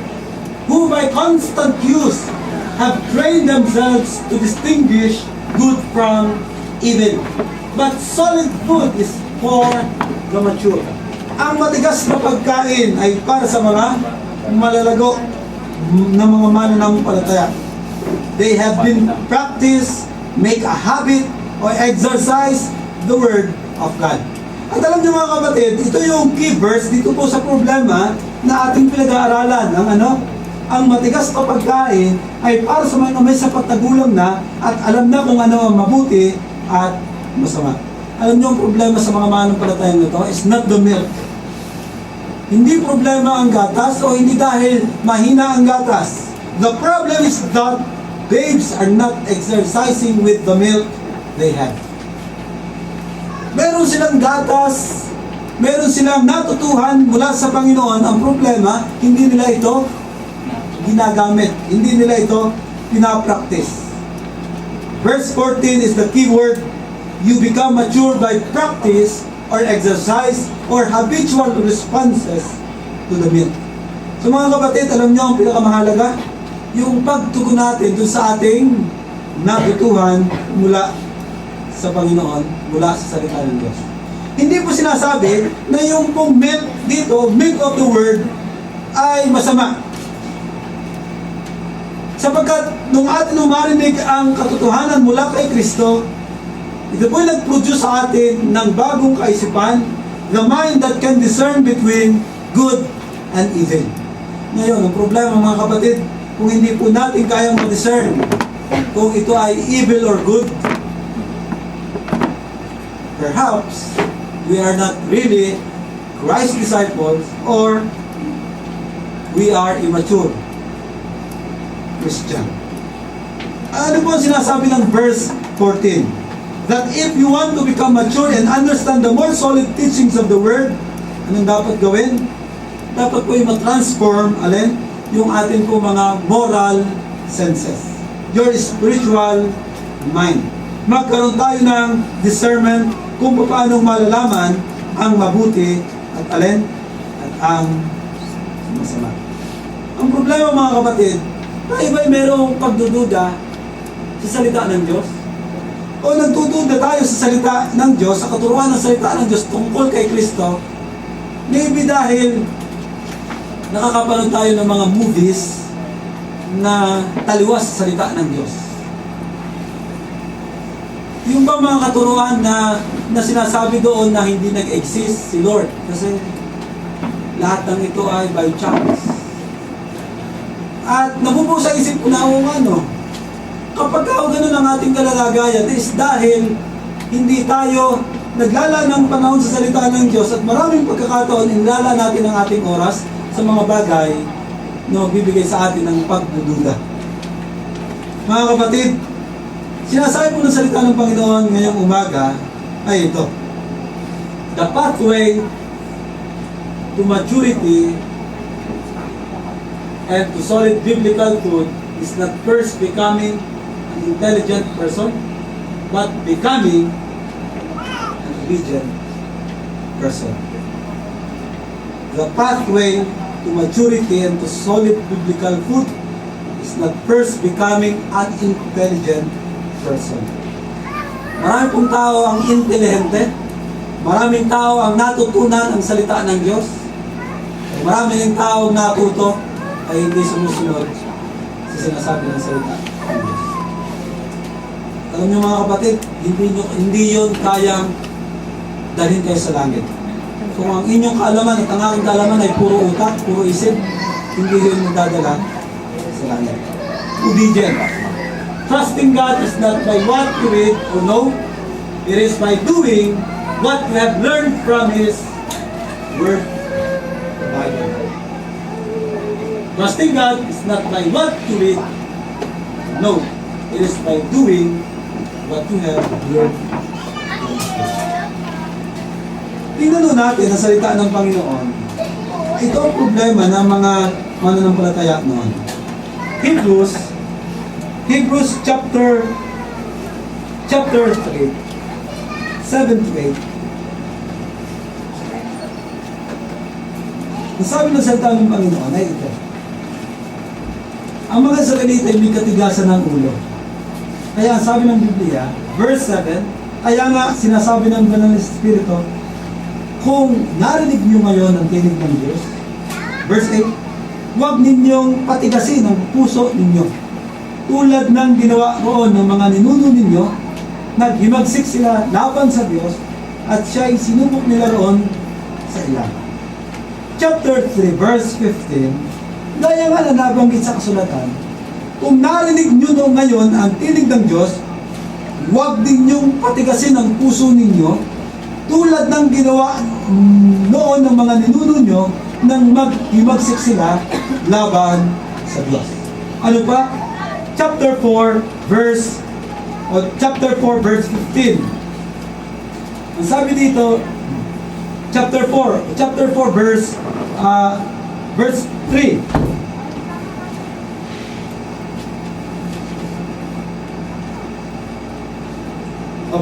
who by constant use have trained themselves to distinguish good from evil. But solid food is for the mature. Ang matigas na pagkain ay para sa mga malalago na mga mananampalataya. They have been practiced, make a habit, or exercise the Word of God. At alam niyo mga kapatid, ito yung key verse dito po sa problema na ating pinag-aaralan. Ang matigas na pagkain ay para sa mga may sapat na gulang na at alam na kung ano ang mabuti at masama. Alam niyo ang problema sa mga mananampalatayang ito is not the milk. Hindi problema ang gatas o hindi dahil mahina ang gatas. The problem is that babes are not exercising with the milk they have. Meron silang gatas, meron silang natutuhan mula sa Panginoon. Ang problema, hindi nila ito ginagamit. Hindi nila ito pinapractice. Verse 14 is the key word. You become mature by practice or exercise or habitual responses to the milk. So mga kapatid, alam niyo ang pinakamahalaga? Yung pagtugon natin dun sa ating natutuhan mula sa Panginoon, mula sa salita ng Diyos. Hindi po sinasabi na yung pong milk dito, milk of the word, ay masama. Sapagkat nung atin marinig ang katotohanan mula kay Kristo, ito po nag-produce sa atin ng bagong kaisipan, the mind that can discern between good and evil. Ngayon, ang problema mga kapatid, kung hindi po natin kayang ma-discern kung ito ay evil or good, perhaps we are not really Christ disciples or we are immature Christian. Ano po ang sinasabi ng verse 14? That if you want to become mature and understand the more solid teachings of the Word, anong dapat gawin? Dapat po yung ma-transform, yung ating po mga moral senses. Your spiritual mind. Magkaroon tayo ng discernment kung paano malalaman ang mabuti at at ang masama. Ang problema mga kapatid, tayo ba'y merong pagdududa sa salita ng Diyos? O nagtutuda tayo sa salita ng Diyos, sa katuruan ng salita ng Diyos tungkol kay Kristo, maybe dahil nakakapanood tayo ng mga movies na taliwas sa salita ng Diyos. Yung ba mga katuruan na sinasabi doon na hindi nag-exist si Lord? Kasi lahat ng ito ay by chance. At nabubuo sa isip ko na kapag ganun ang ating kalalagayan is dahil hindi tayo naglala ng panahon sa salita ng Diyos at maraming pagkakataon inilala natin ang ating oras sa mga bagay na magbibigay sa atin ng pagdududa. Mga kapatid, sinasabi po ng salita ng Panginoon ngayong umaga ay ito. The pathway to maturity and to solid biblical food is not first becoming an intelligent person, but becoming an obedient person. The pathway to maturity and to solid biblical food is not first becoming an intelligent person. Marami pong tao ang intelihente. Maraming tao ang natutunan ang salita ng Diyos. Maraming tao ang natuto ay hindi sumusunod sa sinasabi ng salita ng Diyos. Alam niyo mga kapatid, hindi yun kayang dalhin kayo sa langit. Kung ang inyong kaalaman at ang aking kaalaman ay puro utak, puro isip, hindi yun magdadala sa langit. Obedient. Trusting God is not by what you read or know, it is by doing what you have learned from His Word, the Bible. Trusting God is not by what you read, no, it is by doing what you have learned. Tingnan natin ang salita ng Panginoon. Ito ang problema ng mga mananampalataya noon. Hebrews chapter 3, 7 to 8. Ang sabi ng salita ng Panginoon ay ito. Ang mga salita ay may katigasan ng ulo. Kaya sabi ng Biblia, verse 7, kaya nga sinasabi ng Banal na Espiritu, kung narinig niyo ngayon ang tinig ng Diyos, verse 8, huwag ninyong patigasin ang puso ninyo. Tulad ng ginawa roon ng mga ninuno ninyo, naghimagsik sila laban sa Diyos at siya ay sinubok nila roon sa ilang. Chapter 3, verse 15, gaya nga na nabanggit sa kasulatan, kung narinig nyo noong ngayon ang tinig ng Diyos, huwag ninyong patigasin ang puso ninyo tulad ng ginawa noon ng mga ninuno nyo nang maghimagsik sila laban sa Diyos. Ano pa? Chapter 4 verse 15. Ang sabi dito, chapter 4 verse 3.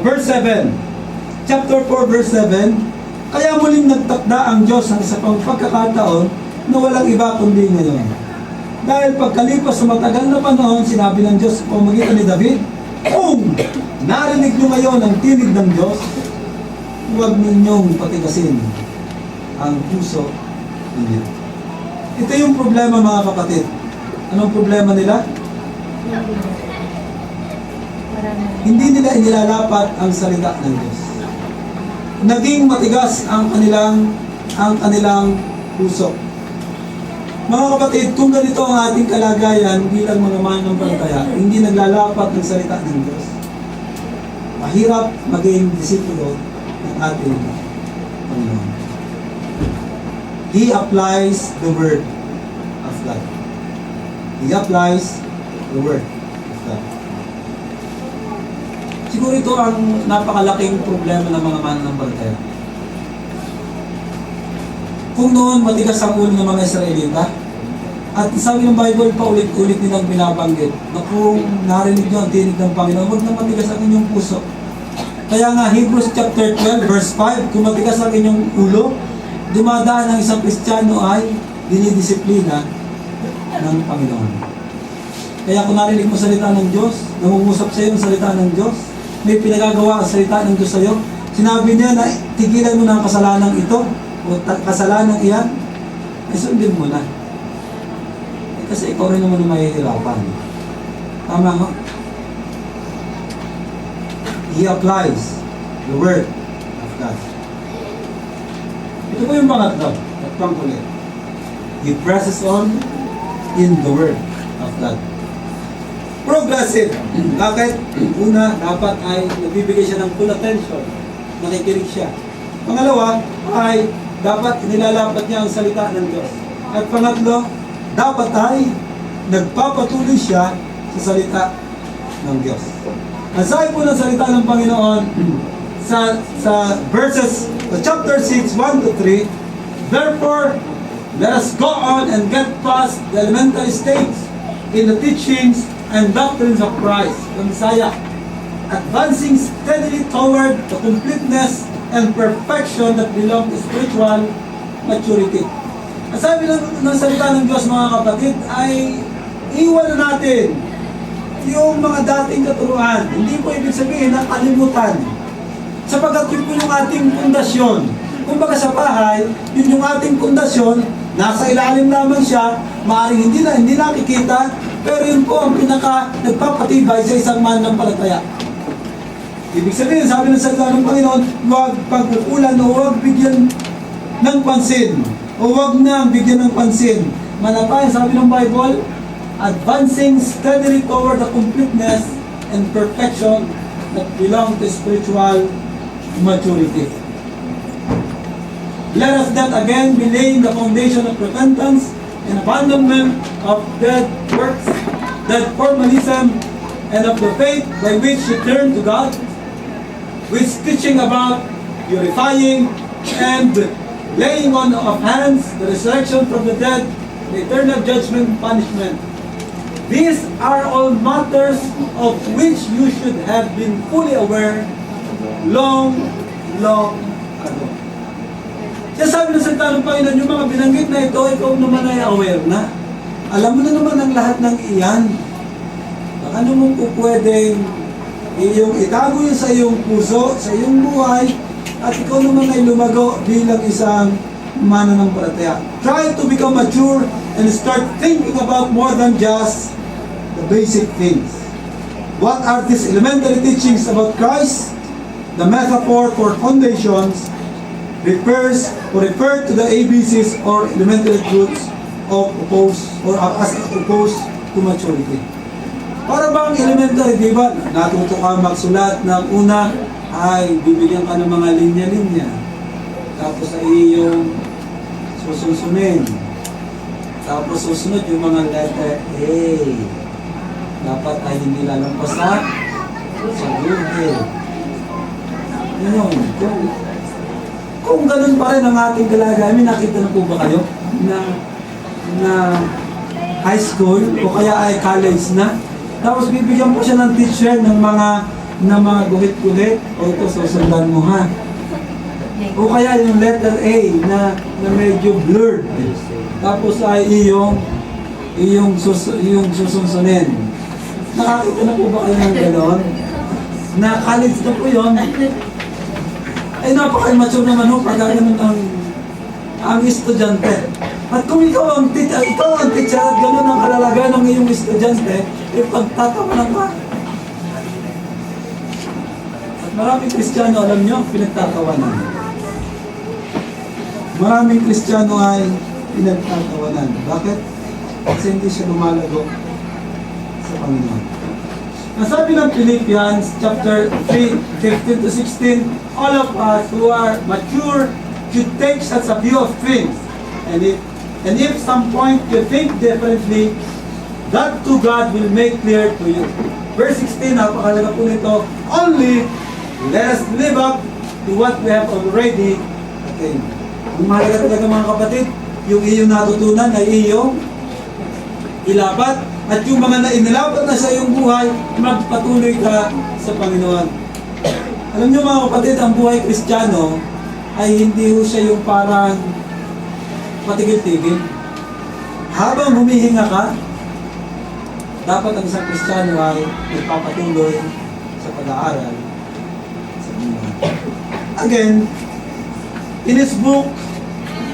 Verse 7. Chapter 4 verse 7. Kaya muling nagtakda ang Diyos ng isa pang pagkakataon na walang iba kundi ngayon. Dahil pagkalipas sa matagal na panahon, sinabi ng Diyos sa pamamagitan ni David, kung narinig nyo ngayon ang tinig ng Diyos, huwag ninyong patigasin ang puso ninyo. Ito yung problema mga kapatid. Anong problema nila? Hindi nila inilalapat ang salita ng Diyos. Naging matigas ang kanilang puso. Mga kapatid, kung ganito ang ating kalagayan bilang mga mananampalataya, hindi naglalapat ng salita ng Diyos, mahirap maging disipulo ng ating Panginoon. He applies the Word of God. He applies the Word of God. Siguro ito ang napakalaking problema ng mga mananampalataya. Kung noon matigas ang ulo ng mga Israelita, at sabi ng Bible pa ulit-ulit nilang binabanggit na kung narinig nyo ang tinig ng Panginoon, huwag na matigas ang inyong puso. Kaya nga Hebrews chapter 12 verse 5, kung matigas ang inyong ulo, dumadaan ng isang Kristiyano ay dinidisiplina ng Panginoon. Kaya kung narinig mo salita ng Diyos, nangungusap sa iyo ang salita ng Diyos, may pinagagawa ang salita ng Diyos sa iyo, sinabi niya na tigilan mo na ang kasalanang ito o kasalanang iyan, ay sundin mo na. Kasi ikaw rin naman ang mahihirapan. Tama nga. He applies the Word of God. Ito po yung pangatlo at pangkulit. He presses on in the Word of God. Progressive. Bakit? Una, dapat ay nagbibigay siya ng full attention. Nakikinig siya. Pangalawa, ay dapat nilalapat niya ang salita ng Diyos. At pangatlo, dapat ay nagpapatuloy siya sa salita ng Diyos. Ang sabi po ng salita ng Panginoon sa chapter 6, 1 to 3, therefore, let us go on and get past the elementary stage in the teachings and doctrines of Christ, the Messiah, advancing steadily toward the completeness and perfection that belong to spiritual maturity. Ang sabi ng salita ng Diyos mga kapatid ay iwan na natin yung mga dating katuruan. Hindi po ibig sabihin na kalimutan. Sapagkat yun po yung ating pundasyon. Kumbaga sa bahay, yun yung ating pundasyon, nasa ilalim lamang siya, maaaring hindi nakikita, pero yun po ang nagpapatibay sa isang mananampalataya. Ibig sabihin, sabi ng salita ng Panginoon, huwag pagkukulan o huwag bigyan ng pansin. O huwag na bigyan ng pansin. Manapay, sabi ng Bible, advancing steadily toward the completeness and perfection that belong to spiritual maturity. Let us not again be laying the foundation of repentance and abandonment of dead works, dead formalism, and of the faith by which you turn to God, with teaching about purifying and laying on of hands, the resurrection from the dead, the eternal judgment and punishment. These are all matters of which you should have been fully aware long ago. Kaya sabi ng salita ng Panginoon, yung mga binanggit na ito, ikaw naman ay aware na. Alam mo na naman ang lahat ng iyan. Baka naman po pwedeng iyong itago yun sa iyong puso, sa iyong buhay, at ikaw naman ay lumago bilang isang mananampalataya. Try to become mature and start thinking about more than just the basic things. What are these elementary teachings about Christ? The metaphor for foundations refer to the ABCs or elementary truths of as opposed to maturity. Para bang elementary, di ba? Natuto ka magsulat ng una ay bibigyan ka ng mga linya-linya. Tapos ay iyong susunin. Tapos susunod yung mga letter A. Dapat ay hindi lalampas sa Google. Yun. Kung ganun pa rin ang ating kalagayan, may nakita na po ba kayo na high school o kaya ay college na? Tapos bibigyan po siya ng teacher ng mga guhit-guhit o ito susundan mo ha. O kaya yung letter A na medyo blurred. Tapos ay iyong susunsunin. Nakakita na po ba kayo ng gano'n? Na college na po yun. Ay napaka-immature naman ho pag ganun ang estudyante. At kung ikaw ang teacher at ganun ang kalalagayan ng iyong estudyante, pagtatawanan ka. At maraming Kristiyano, alam nyo, pinagtatawanan. Maraming Kristiyano ay pinagtatawanan. Bakit? Kasi hindi siya lumalago sa Panginoon. Ang sabi ng Philippians chapter 3, 15 to 16, all of us who are mature should take such a view of things. And if some point you think differently, that to God will make clear to you. Verse 16, napakalaga po nito, only let us live up to what we have already attained. Ang mahalaga talaga mga kapatid, yung iyong natutunan ay iyong ilapat, at yung mga nainilapat na sa iyong buhay, magpatuloy ka sa Panginoon. Alam niyo mga kapatid, ang buhay Kristiyano ay hindi ho siya yung parang patigil-tigil. Habang humihinga ka, dapat ang isang Kristiyano ay magpapatuloy sa pag-aaral sa Panginoon. Again, in his book,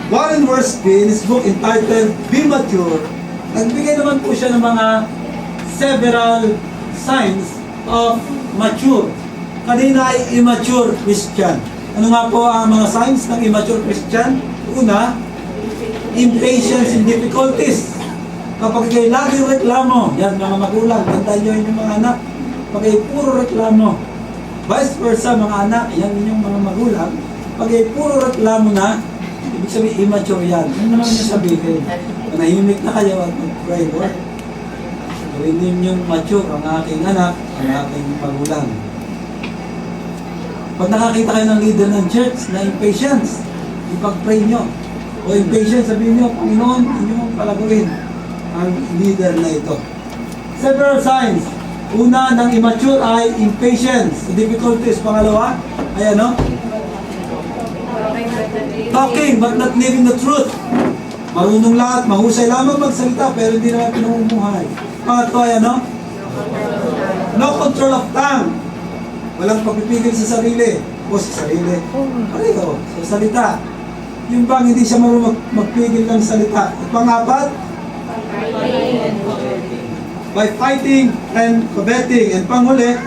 Warren Wiersbe, in his book entitled Be Mature, nagbigay naman po siya ng mga several signs of mature. Kanina ay immature Christian. Ano nga po ang mga signs ng immature Christian? Una, impatience in difficulties. Kapag kayo lagi reklamo, yan mga magulang, tandaan nyo yung mga anak, pag kayo puro reklamo, vice versa mga anak, yan yung mga magulang, pag kayo puro reklamo na, ibig sabihin immature yan. Ano naman yung sabihin? Nahimik na kayo at mag-pray, Lord. Gawin ninyong mature ang aking anak, ang aking magulang. Pag nakakita kayo ng leader ng church na impatience, ipag-pray nyo. O impatience, sabihin nyo, Panginoon, inyong palagawin ang leader na ito. Several signs. Una ng immature ay impatience. Difficulties. Pangalawa ay ano? Talking but not living the truth. Marunong lahat, mahusay lamang magsalita, pero hindi naman pinamumuhay. Pangatlo ay ano? No control of tongue. Walang pagpipigil sa sarili. O sa sarili. Pareho, sa salita. Yung bang hindi siya marunong magpigil ng salita. At pangapat, by fighting and coveting. And panghuli,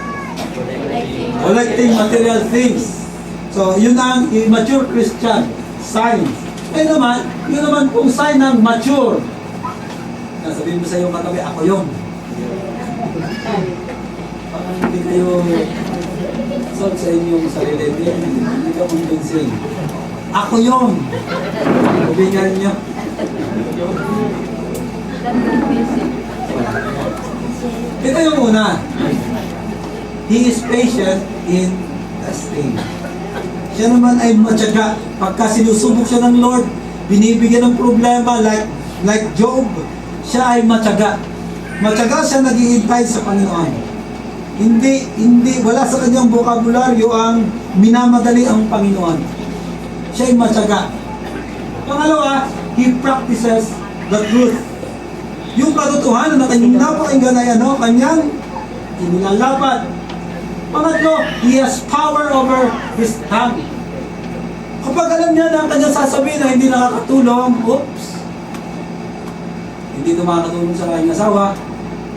collecting material things. So, yun ang immature Christian sign. Eh naman, yun naman pong sign ng mature. Sabihin mo sa iyong katabi, ako yun. Parang hindi kayo solve sa inyong sarili. Hindi ka convincing. Ako yun. Sabihin niyo. Ito yung una. He is patient in testing. Siya naman ay matyaga. Pagka sinusubok siya ng Lord, binibigyan ng problema like Job, siya ay matyaga. Matyaga siya naghihintay sa Panginoon. Wala sa kanyang bokabularyo ang minamadali ang Panginoon. Siya ay matyaga. Pangalawa, he practices the truth. Yung katotohanan na kanyang napakinggan ay kanyang inilalapat. Pangatlo, he has power over his tongue. Kapag alam niya na ang kanyang sasabihin na hindi nakakatulong, oops, hindi ito makakatulong sa kanyang asawa,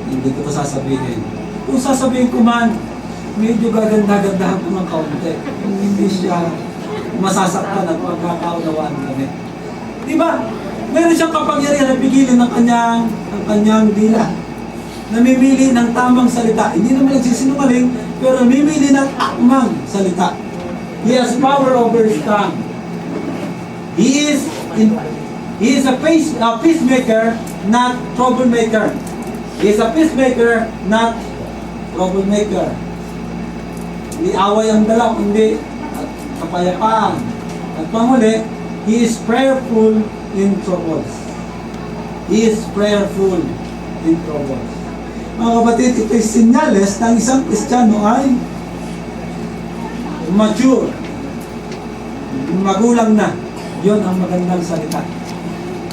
hindi ko ito sasabihin. Kung sasabihin ko man, medyo gaganda-gandahan ko ng kaunti. Hindi siya masasaktan at magkakaunawaan kami. Di ba? Meron siyang kapangyarihan na pigilin ng kanyang dila. Namimili ng tamang salita. Hindi naman nagsisinungaling, pero namimili ng akmang salita. He has power over his tongue. He is a peacemaker, not troublemaker. He is a peacemaker, not troublemaker. Hindi away ang dala, kundi kapayapaan. At panghuli, he is prayerful in troubles. He is prayerful in troubles. Mga kapatid, ito'y sinyales ng isang Kristiyano ay mature. Magulang na. Yun ang magandang salita.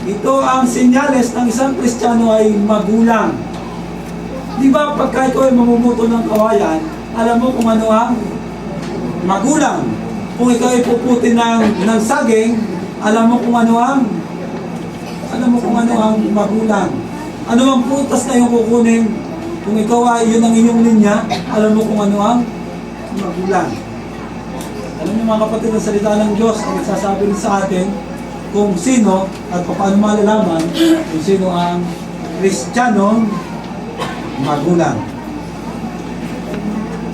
Ito ang sinyales ng isang Kristiyano ay magulang. Di ba pagka ito ay mamumuto ng kawayan, alam mo kung ano ang magulang. Kung ikaw ay puputin ng saging, alam mo kung ano ang magulang. Ano ang prutas na yung kukunin? Kung ikaw ay yun ang inyong linya, alam mo kung ano ang magulang. Alam niyo mga kapatid, ang salita ng Diyos ang nagsasabi rin sa atin kung sino at paano malalaman kung sino ang Kristiyanong magulang.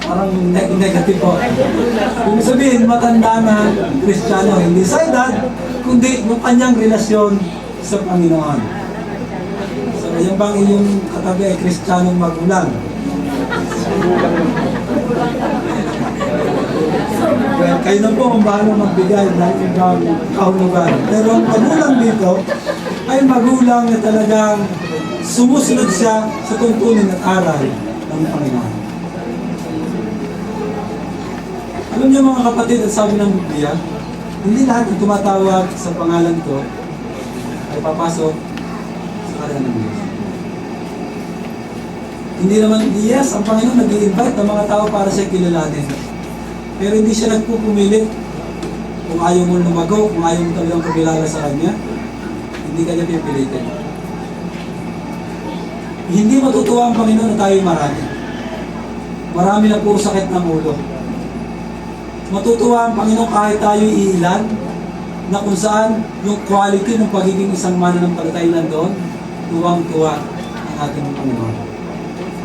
Parang negative po. Kung sabihin, matanda na Kristiyano, hindi sa edad, kundi yung kanyang relasyon sa Panginoon. Yan bang inyong katabi ay Kristiyanong magulang? Well, kayo na po ang bahala magbigay dahil ibang kahulugan. Pero ang magulang dito ay magulang na talagang sumusunod siya sa tuntunin at aral ng Panginoon. Alam niyo mga kapatid, at sabi ng Biblia, hindi lahat ng tumatawag sa pangalan ko ay papasok sa karyan ng Diyos. Hindi naman, yes, ang Panginoon nag-i-invite ng mga tao para siya kilalanin. Pero hindi siya nagpupumilit. Kung ayaw mo lumago, kung ayaw mo talagang kumilala sa Kanya, hindi ka niya pipilitin. Hindi matutuwa ang Panginoon na tayo'y marami. Marami na puro sakit ng ulo. Matutuwa ang Panginoon kahit tayo'y iilan, na kung saan yung quality ng pagiging isang mananampalataya nandoon, tuwang-tuwa ang ating Panginoon.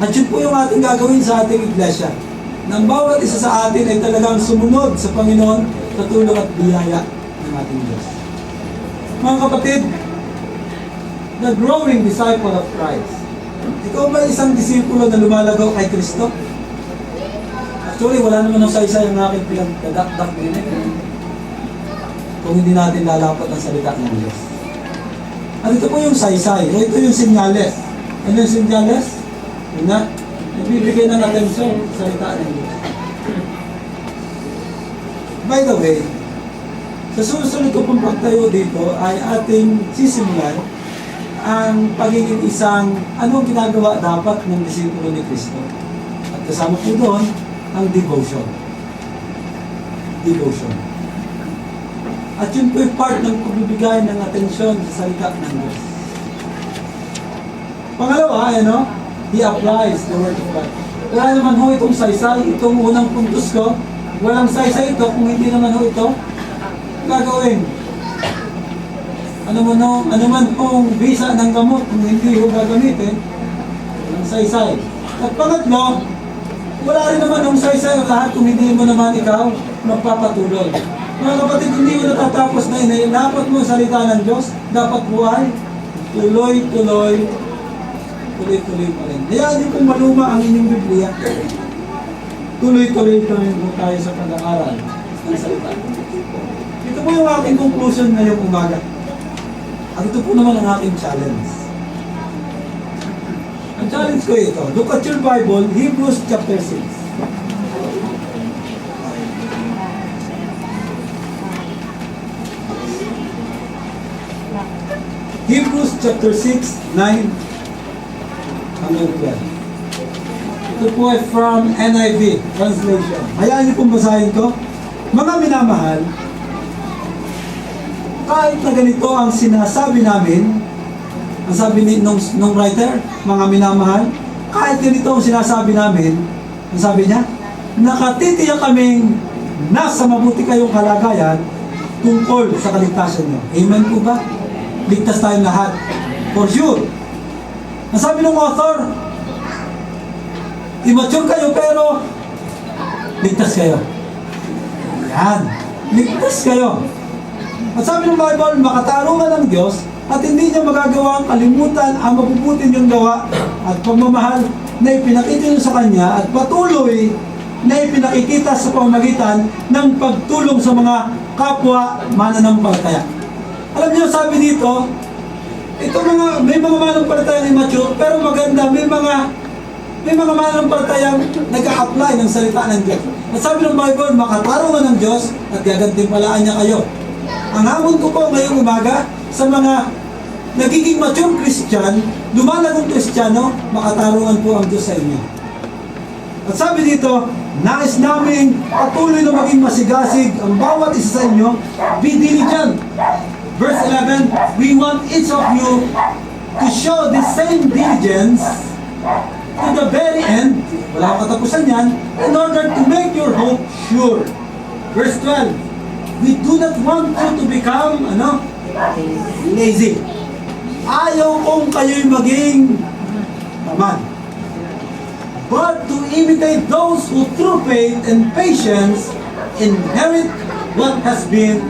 At yun po yung ating gagawin sa ating iglesia. Nang bawat isa sa atin ay talagang sumunod sa Panginoon sa tulong at biyaya ng ating Diyos. Mga kapatid, the growing disciple of Christ. Ikaw ba isang disipulo na lumalagaw kay Kristo? Actually, wala naman ang saysay ang aking pinagdadakdak din kung hindi natin lalapat ang salita ng Diyos. At ito po yung saysay, o ito yung sinyales. Ano yung sinyales? Na nagbibigay ng atensyon sa salita ng Diyos. By the way, Sa susunod ko pong pagtayo dito ay ating sisimulan ang pagiging isang anong ginagawa dapat ng disipulo ni Kristo. At kasama po doon ang devotion. Devotion. At yun po yung part ng pagbibigay ng atensyon sa salita ng Diyos. Pangalawa, He applies the Word of God. Wala naman ho itong saysay, itong unang puntos ko, walang saysay ito kung hindi naman ho ito gagawin. Ano man pong visa ng gamot kung hindi ho gagamitin, walang saysay. At pangatlo, wala rin naman yung saysay o lahat kung hindi mo naman ikaw magpapatuloy. Mga kapatid, hindi mo natatapos na yun. Dapat mo salita ng Diyos, dapat buhay, tuloy-tuloy pa rin. Hayaan niyo kung maluma ang inyong Biblia. Tuloy-tuloy po tayo sa pag-aaral ng salita. Ito po yung aking conclusion ngayong umaga. At ito po naman ang aking challenge. Ang challenge ko ito. Look at your Bible, Hebrews chapter 6. Hebrews chapter 6, 9 hanggang 12. Ito po ay from NIV translation. Hayaan niyo pong basahin ko. Mga minamahal, kahit na ganito ang sinasabi namin, ang sabi nung writer, mga minamahal, kahit ganito ang sinasabi namin, ang sabi niya, nakatitiyak kaming nasa mabuti kayong kalagayan tungkol sa kaligtasan niyo. Amen po ba? Ligtas tayong lahat. For sure. Ang sabi ng author, immature kayo pero ligtas kayo. Yan. Ligtas kayo. At sabi ng Bible, makatarungan ng Diyos at hindi niya magagawa ang kalimutan ang mabubuti niyong gawa at pagmamahal na ipinakita niyo sa Kanya at patuloy na ipinakikita sa pamamagitan ng pagtulong sa mga kapwa mananampalataya. Alam niyo, sabi dito, may mga mananampalatayang immature, pero maganda, may mga mananampalatayang nag-a-apply ng salita ng Diyos. At sabi ng Bible, makatarungan ng Diyos at gagantimpalaan niya kayo. Ang hamon ko po ngayong umaga sa mga nagiging mature Christian, lumalagong Kristiyano, makatarungan po ang Diyos sa inyo. At sabi dito, nais naming patuloy na maging masigasig ang bawat isa sa inyo, be diligent. Verse 11, we want each of you to show the same diligence to the very end, wala akong katapusan yan, in order to make your hope sure. Verse 12, we do not want you to become, lazy. Ayaw kong kayo'y maging tamad. But to imitate those who through faith and patience inherit what has been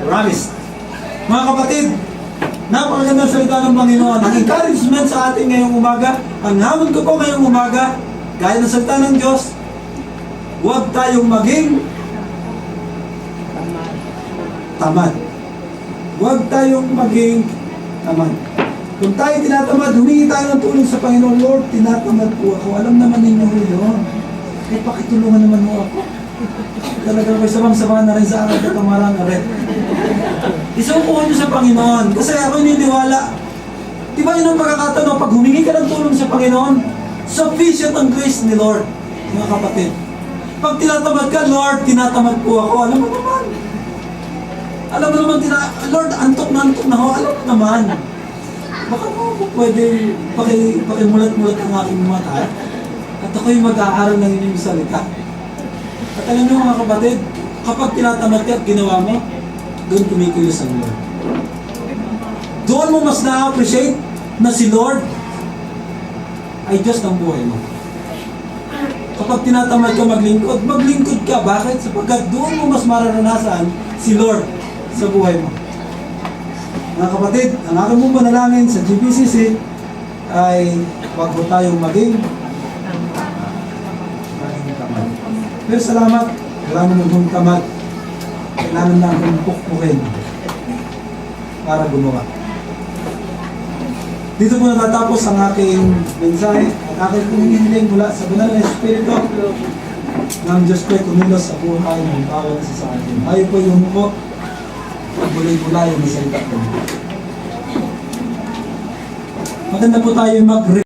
promised. Mga kapatid, napakagandang salita ng Panginoon. Ang encouragement sa ating ngayong umaga, ang hamon ko po ngayong umaga, gaya ng salita ng Diyos, huwag tayong maging tamad. Huwag tayong maging tamad. Kung tayo tinatamad, humingi tayo ng tulong sa Panginoon. Lord, tinatamad po ako. Alam naman ninyo yun. Eh, pakitulungan naman mo ako. Talaga ko sabang-sabang na rin sa aking katamarang aret. Isukuhan niyo sa Panginoon. Kasi ako niniwala. Di ba yun ang pagkakataon? Pag humingi ka ng tulong sa Panginoon, sufficient ang grace ni Lord, mga kapatid. Pag tinatamad ka, Lord, tinatamad po ako. Alam mo naman. Lord, antok na ho. Alam mo naman. Baka mo pwede pakimulat-mulat ang aking mata at ako'y mag-aaral ng inyong salita. At alam niyo mga kapatid, kapag tinatamad ka at ginawa mo, doon kumikilos ang Lord. Doon mo mas na-appreciate na si Lord ay Diyos ng buhay mo. Kapag tinatamad ka maglingkod ka. Bakit? Sapagkat doon mo mas mararanasan si Lord sa buhay mo. Mga kapatid, ang aking mong panalangin sa GBCC ay huwag po tayong maging tamad. Pero salamat, kailangan mong tamad. Kailangan na akong pukpukin para gumawa. Dito po natatapos ang aking mensahe at aking hinihiling mula sa banal na Espiritu ng Diyos ko'y kumilos sa buhay ng bawat isa sa atin. Tayo po yung umupo bulay-bulay ang salita ko. Maganda po tayo mag